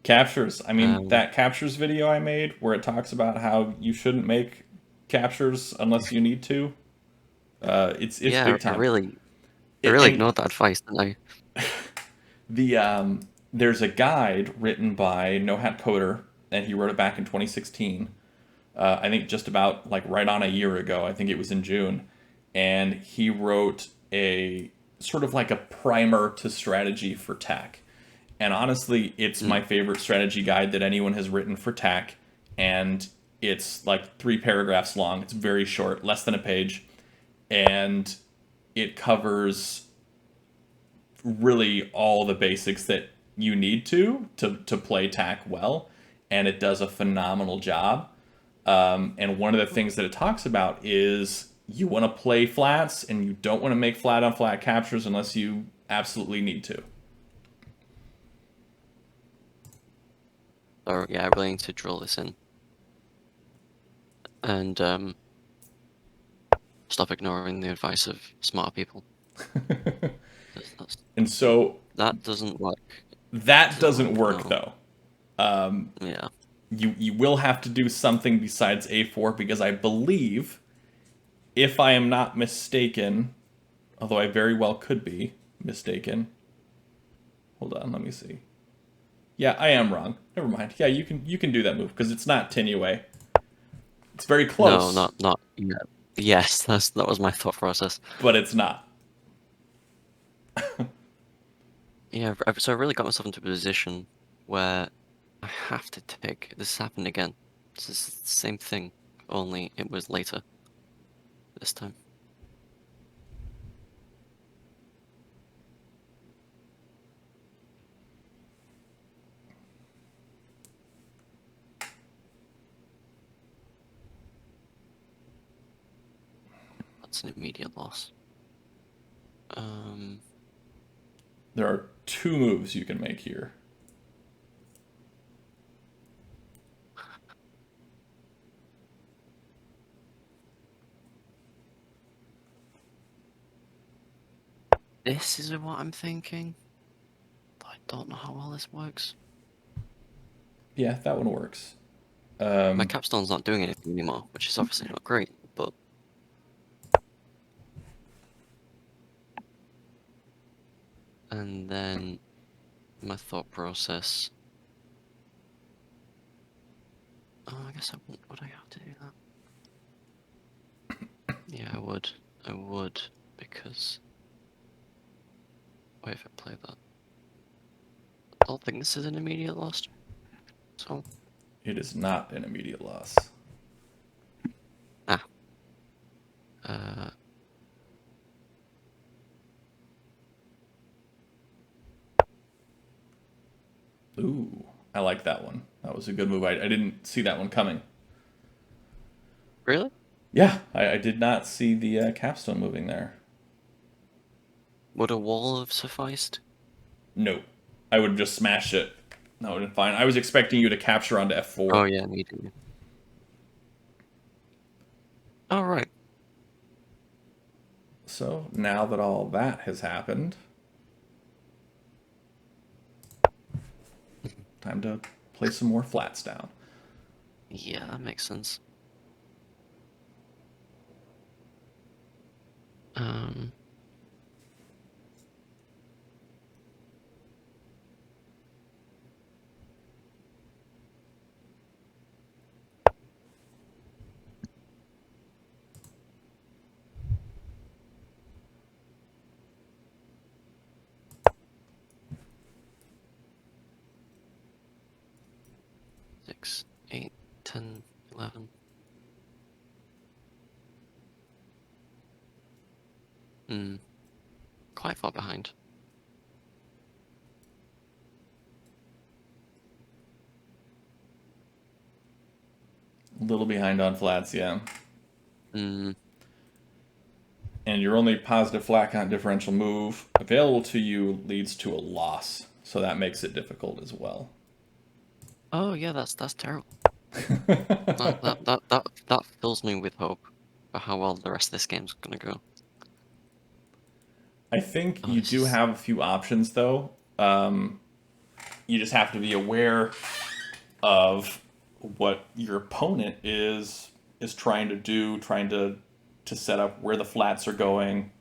Captures. I mean, Um, that captures video I made where it talks about how you shouldn't make captures unless you need to. It's yeah, big time. I really And ignored that advice, didn't I? there's a guide written by No Hat Coder, and he wrote it back in 2016. I think just about like right on a year ago. I think it was in June, and he wrote a sort of like a primer to strategy for TAC. And honestly, it's Mm. my favorite strategy guide that anyone has written for TAC, and it's like 3 paragraphs long. It's very short, less than a page, and it covers really all the basics that you need to play TAC well, and it does a phenomenal job. And one of the things that it talks about is you want to play flats and you don't want to make flat on flat captures unless you absolutely need to. So yeah, I really need to drill this in, and stop ignoring the advice of smart people. And so That doesn't work. that doesn't work No. though. Yeah. You will have to do something besides A4 because I believe, if I am not mistaken, although I very well could be mistaken. Hold on, let me see. Yeah, I am wrong. Never mind. Yeah, you can do that move because it's not Tinue. It's very No, close, not yeah. Yes, that was my thought process. but it's not. Yeah, so I really got myself into a position where I have to take. This happened again. This is the same thing, only it was later this time. That's an immediate loss. There are 2 moves you can make here. This is what I'm thinking. I don't know how well this works. Yeah, that one works. My capstone's not doing anything anymore, which is obviously not great, but... And then my thought process... Oh, I guess would I have to do that? Yeah, I would. I would, because... Wait, if I play that... I don't think this is an immediate loss. So... It is not an immediate loss. Ah. Uh... Ooh, I like that one. That was a good move. I didn't see that one coming. Really? Yeah, I did not see the capstone moving there. Would a wall have sufficed? No, I would have just smashed it. That would have been fine. I was expecting you to capture onto F4. Oh yeah, me too. Oh right. So now that all that has happened, time to play some more flats down. Yeah, that makes sense. Um... 6, 8, 10, 11. Quite far behind. A little behind on flats, yeah. Hmm. And your only positive flat count differential move available to you leads to a loss. So that makes it difficult as well. Oh yeah, that's terrible. that fills me with hope for how well the rest of this game's gonna go. I think Oh, you this do is... have a few options, though. You just have to be aware of what your opponent is trying to do, trying to set up where the flats are going.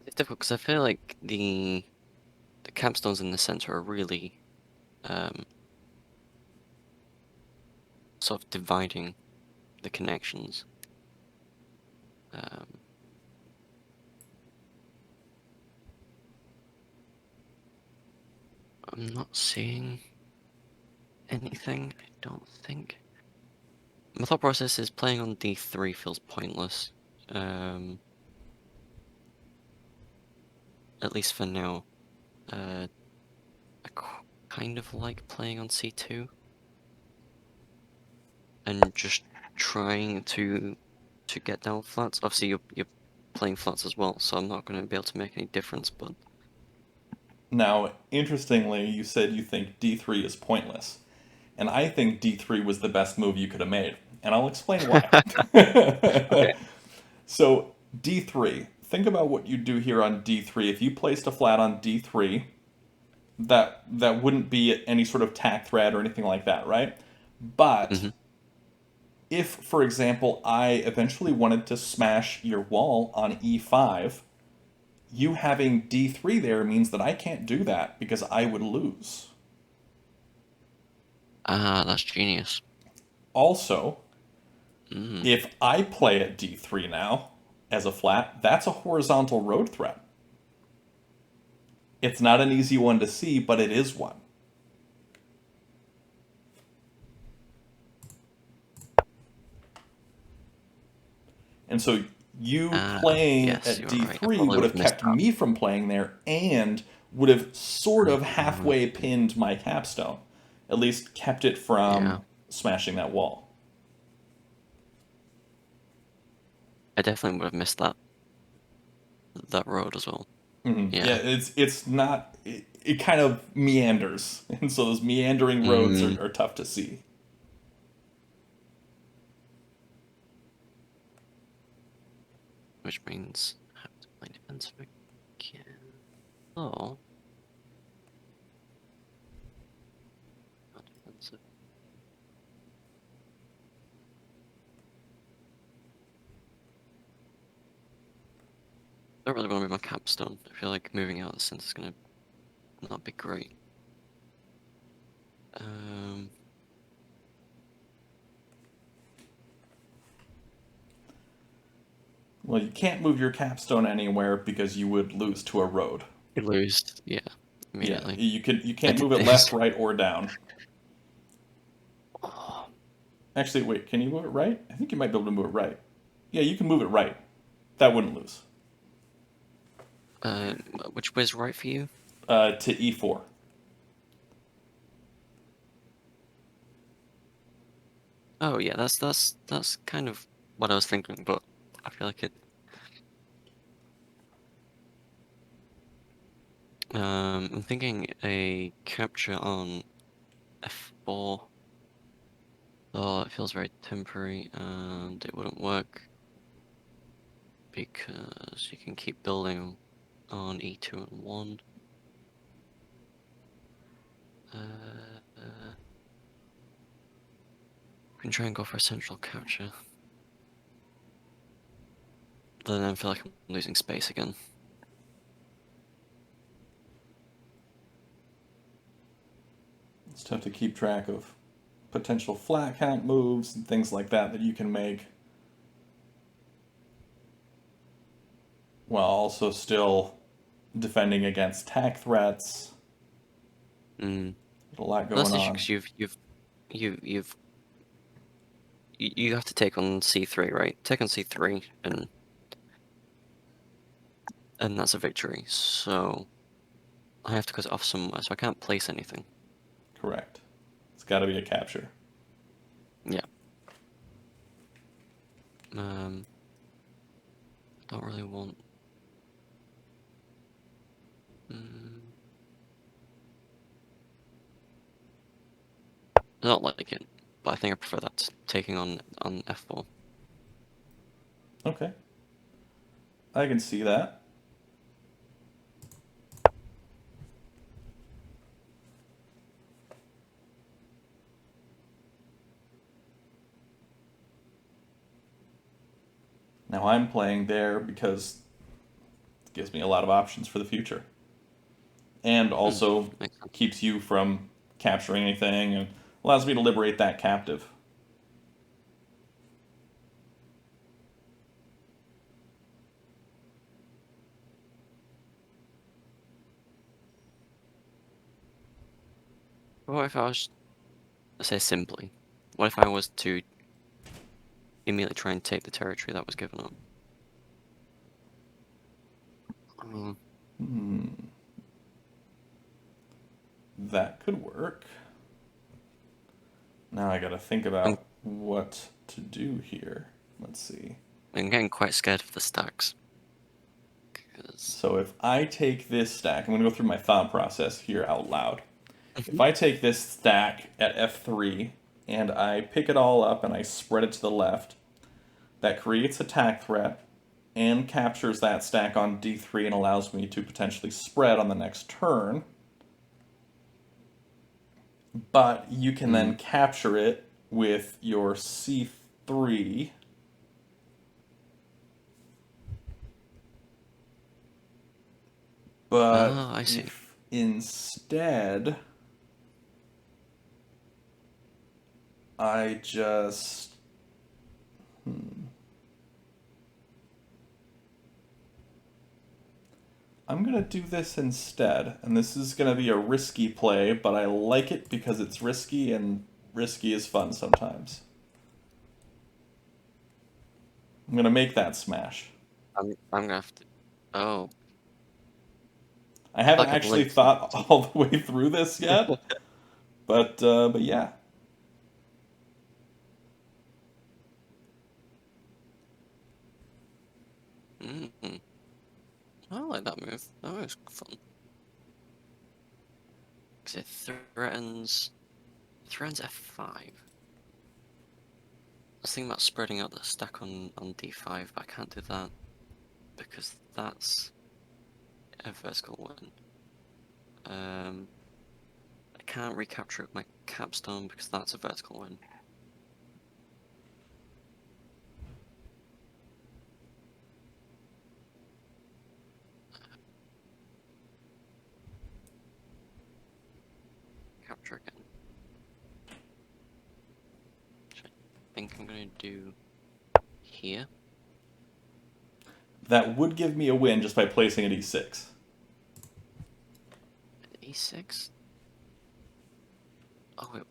It's difficult because I feel like the capstones in the center are really sort of dividing the connections. I'm not seeing anything, I don't think. My thought process is playing on D3 feels pointless. At least for now. I kind of like playing on C2. And just trying to get down flats. Obviously you're playing flats as well, so I'm not going to be able to make any difference, but... Now, interestingly, you said you think D3 is pointless. And I think D3 was the best move you could have made. And I'll explain why. Okay. So, D3. Think about what you do here on D3. If you placed a flat on D3, that wouldn't be any sort of tack thread or anything like that, right? But Mm-hmm. if, for example, I eventually wanted to smash your wall on E5, you having D3 there means that I can't do that because I would lose. Ah, that's genius. Also, Mm. if I play at D3 now as a flat, that's a horizontal road threat. It's not an easy one to see, but it is one. And so you playing Yes, at you're right. I D3 probably would would have have missed kept that. me from playing there and would have sort of halfway pinned my capstone. At least kept it Yeah. from smashing that wall. I definitely would have missed that road as well. Yeah, Yeah. it's not... It kind of meanders. And so those meandering roads Mm. are tough to see. which means I have to play defensive again. Oh. Not defensive. I don't really want to move my capstone. I feel like moving out of the center is gonna not be great. Well, you can't move your capstone anywhere because you would lose to a road. You lose, yeah, Yeah, immediately. you I can't did move it this. left, right, or down. Oh, Actually, wait, can you move it right? I think you might be able to move it right. Yeah, you can move it right. That wouldn't lose. which way's right for you? To e4. Oh yeah, that's kind of what I was thinking, but I feel like it. I'm thinking a capture on f4. Oh, it feels very temporary, and it wouldn't work because you can keep building on e2 and 1. You can try and go for a central capture. But then I feel like I'm losing space again. It's tough to keep track of potential flat count moves and things like that you can make, while also still defending against tack threats. Mm. A lot That's going the issue on. because you have to take on c3, right? Take on c3 and that's a victory. So I have to cut it off somewhere, so I can't place anything. Correct. It's got to be a capture. Yeah. Don't really want. I don't like it, but I think I prefer that to taking on f4. Okay. I can see that. Now I'm playing there because it gives me a lot of options for the future. And also Makes sense. keeps you from capturing anything and allows me to liberate that captive. What if I was, let's say simply, what if I was to immediately try and take the territory that was given up? That could work. Now I gotta think I'm, about what to do here. Let's see. I'm getting quite scared of the stacks. So if I take this stack, I'm gonna go through my thought process here out loud. If I take this stack at F3 and I pick it all up and I spread it to the left, that creates a tack threat and captures that stack on D3 and allows me to potentially spread on the next turn. But you can then capture it with your C3. But I see. if instead I just I'm gonna do this instead, and this is gonna be a risky play, but I like it because it's risky, and risky is fun sometimes. I'm gonna make that smash. I'm gonna have to. Oh, I haven't like a actually blitz. thought all the way through this yet, but yeah. I like that move. That was fun. Because it threatens f5. I was thinking about spreading out the stack on d5, but I can't do that. because that's a vertical win. I can't recapture it with my capstone because that's a vertical win. Capture again. Which I think I'm gonna do here. That would give me a win just by placing an e6. E6? Oh wait,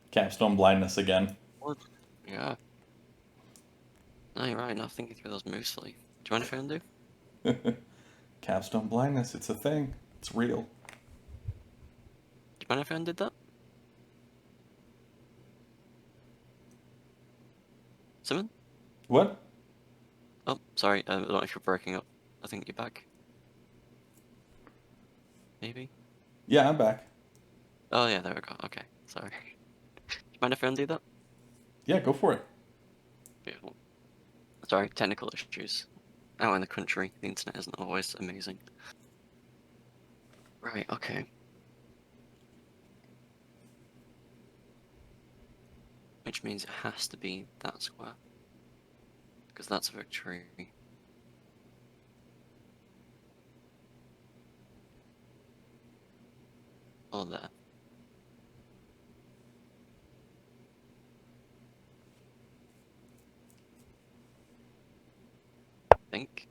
Capstone blindness again. what? Yeah. No, you're right, not thinking through those moves fully. Do you mind if I undo? Capstone blindness, it's a thing. It's real. Do you mind if I undid that? Simmon? What? Oh, sorry, I don't know if you're breaking up. I think you're back. Maybe? Yeah, I'm back. Oh yeah, there we go. Okay, sorry. Do you mind if I undo that? Yeah, go for it. Beautiful. Sorry, technical issues. Out in the country, the internet isn't always amazing. Right, okay. Which means it has to be that square. Because that's a victory. Or there. I think.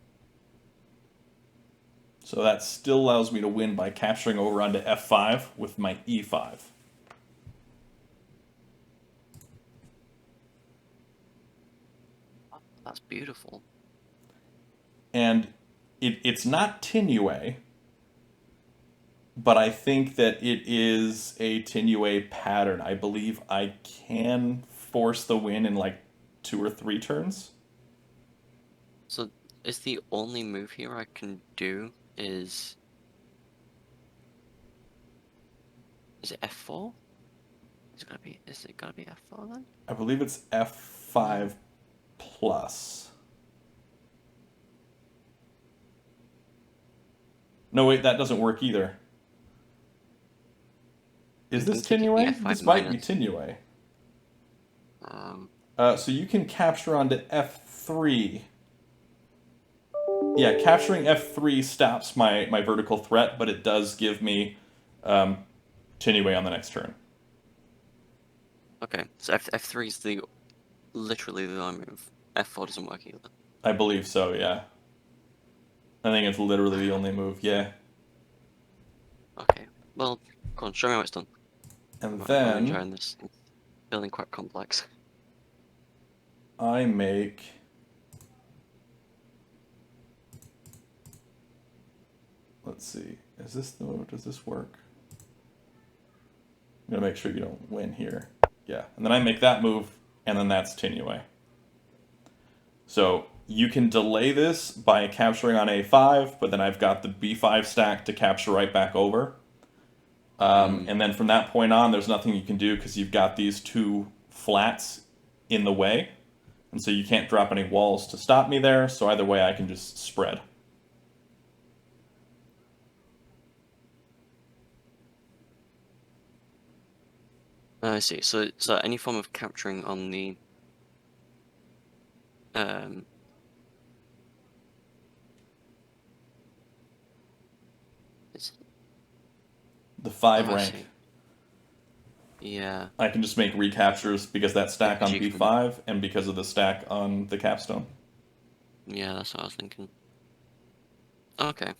So that still allows me to win by capturing over onto f5 with my e5. That's beautiful. And it's not Tinue, but I think that it is a Tinue pattern. I believe I can force the win in like 2 or 3 turns. So, is the only move here I can do is... Is it F4? Is it gotta be F4 then? I believe it's f5 plus. No, wait, that doesn't work either. Is this I'm thinking Tinue? F5 This might be minus. Tinue. Um, So you can capture onto f3. Yeah, capturing f3 stops my vertical threat, but it does give me Tinue on the next turn. okay, so F3 is literally the only move. F4 doesn't work either. I believe so, yeah. I think it's literally the only move, yeah. Okay, well, go on, show me how it's done. And I'm really then enjoying this. It's feeling quite complex. I make... Let's see. Is this the move? Does this work? I'm going to make sure you don't win here. Yeah. And then I make that move, and then that's Tinue. So you can delay this by capturing on a5, but then I've got the b5 stack to capture right back over. And then from that point on, there's nothing you can do because you've got these 2 flats in the way. And so you can't drop any walls to stop me there, so either way I can just spread. I see. So any form of capturing on the um is The 5 oh, I rank. see. Yeah. I can just make recaptures because that stack on Because you can- b5 and because of the stack on the capstone. Yeah, that's what I was thinking. Okay.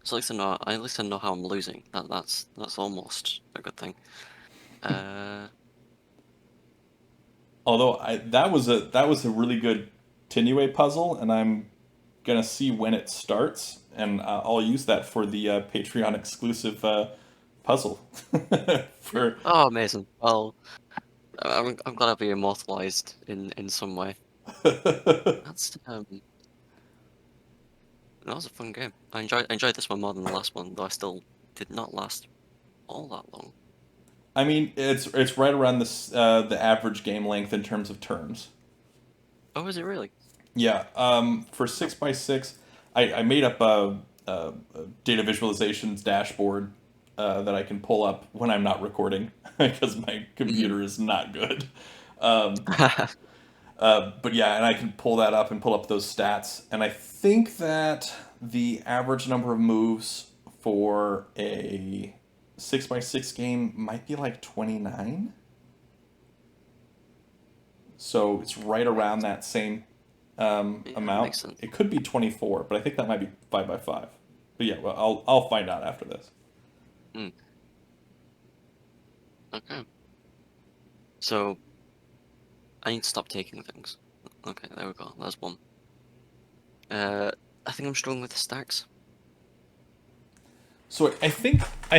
So at least I know how I'm losing. That's almost a good thing. Although that was a really good Tinue puzzle, and I'm gonna see when it starts, and I'll use that for the Patreon exclusive puzzle. for Oh, amazing. Well, I'm glad I'll be immortalized in some way. That's that was a fun game. I enjoyed this one more than the last one, though I still did not last all that long. I mean, it's right around this the average game length in terms of turns. Oh, is it really? Yeah, for 6x6, I made up a data visualizations dashboard that I can pull up when I'm not recording because my Mhm. computer is not good. Um, but yeah, and I can pull that up and pull up those stats. And I think that the average number of moves for a 6x6 game might be like 29. So it's right around that same Yeah, that amount. makes sense. It could be 24, but I think that might be 5x5. But yeah, well, I'll find out after this. Mm, okay. So I need to stop taking things. Okay, there we go. That's one. Uh, I think I'm struggling with the stacks. So I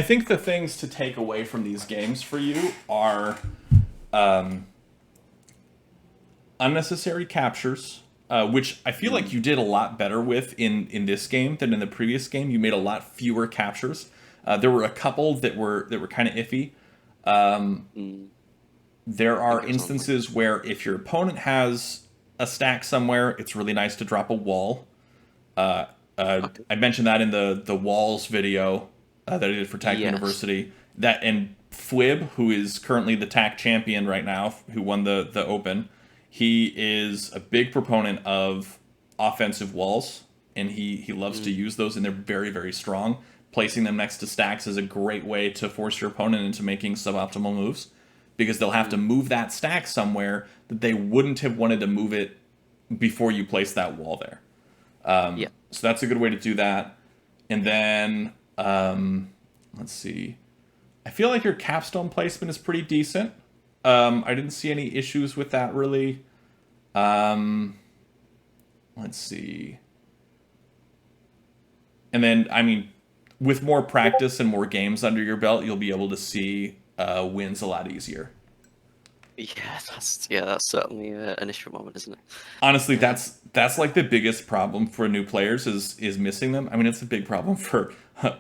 think the things to take away from these games for you are um, unnecessary captures, which I feel like Mm, you did a lot better with in this game than in the previous game. You made a lot fewer captures. There were a couple that were kind of iffy. mm, There I think are it was on like. instances where if your opponent has a stack somewhere, it's really nice to drop a wall. Okay. I mentioned that in the walls video that I did for TAC Yes. University. That and Fwib, who is currently the TAC champion right now, who won the Open, he is a big proponent of offensive walls, and he loves to Mm, use those, and they're very very strong. Placing them next to stacks is a great way to force your opponent into making suboptimal moves, because they'll have to mm, move that stack somewhere that they wouldn't have wanted to move it before you place that wall there. yeah. So that's a good way to do that. And then let's see. I feel like your capstone placement is pretty decent. I didn't see any issues with that really. Um, let's see. And then I mean, with more practice and more games under your belt, you'll be able to see wins a lot easier. That's certainly an issue moment, isn't it? Honestly, Uh, that's like the biggest problem for new players is missing them. I mean, it's a big problem for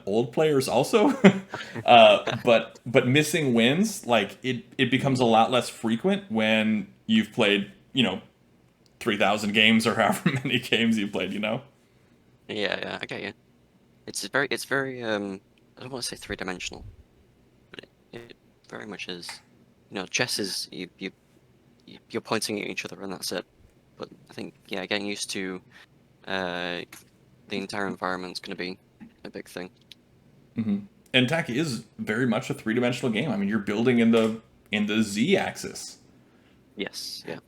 old players also, but missing wins, like it becomes a mm, lot less frequent when you've played 3,000 games or however many games you played. yeah, I get you. It's very I don't want to say three-dimensional, but it very much is. Chess is you're pointing at each other and that's it. But I think yeah, getting used to uh the entire environment's going to be a big thing. Hmm. And attack is very much a three-dimensional game. I mean, you're building in the z axis, Yes, yeah.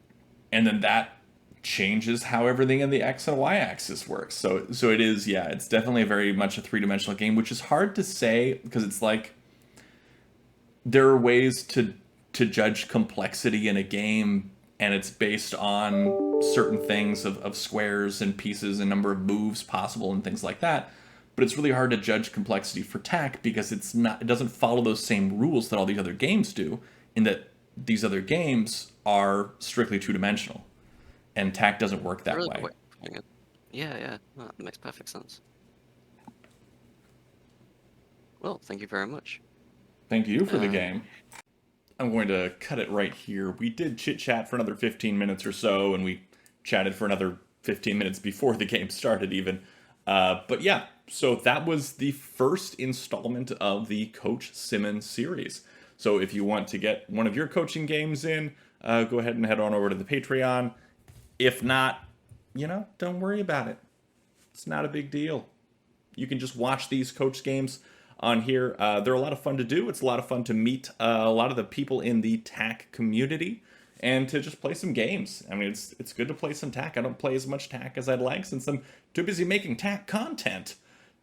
and then that changes how everything in the x and y axis works. So it is, yeah, it's definitely very much a three-dimensional game, which is hard to say because it's like there are ways to judge complexity in a game, and it's based on certain things of squares and pieces and number of moves possible and things like that. But it's really hard to judge complexity for tac because it doesn't follow those same rules that all these other games do, in that these other games are strictly two-dimensional and tac doesn't work A that really good way. way of putting it. Yeah. No, that makes perfect sense. Well, thank you very much. Thank you for the Um, game. I'm going to cut it right here. We did chit chat for another 15 minutes or so, and we chatted for another 15 minutes before the game started, even. But yeah, so that was the first installment of the Coach Simmon series. So if you want to get one of your coaching games in, go ahead and head on over to the Patreon. If not, don't worry about it. It's not a big deal. You can just watch these coach games on here. They're a lot of fun to do. It's a lot of fun to meet a lot of the people in the TAC community and to just play some games. I mean, it's good to play some TAC. I don't play as much TAC as I'd like since I'm too busy making TAC content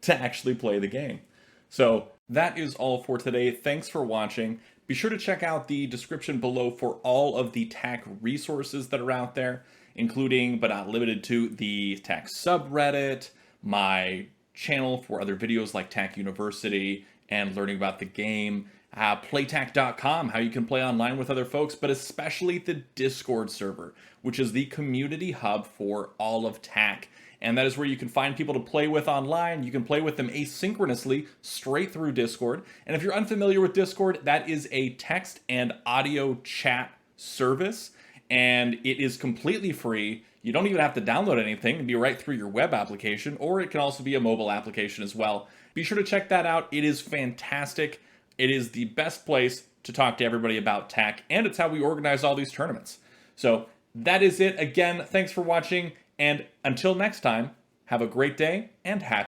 to actually play the game. So that is all for today. Thanks for watching. Be sure to check out the description below for all of the TAC resources that are out there, including but not limited to the TAC subreddit, my channel for other videos like TAC University and learning about the game, playtac.com, how you can play online with other folks, but especially the Discord server, which is the community hub for all of TAC. And that is where you can find people to play with online. You can play with them asynchronously straight through Discord. And if you're unfamiliar with Discord, that is a text and audio chat service, and it is completely free. You don't even have to download anything. It can be right through your web application, or it can also be a mobile application as well. Be sure to check that out. It is fantastic. It is the best place to talk to everybody about tech, and it's how we organize all these tournaments. So that is it. Again, thanks for watching, and until next time, have a great day and happy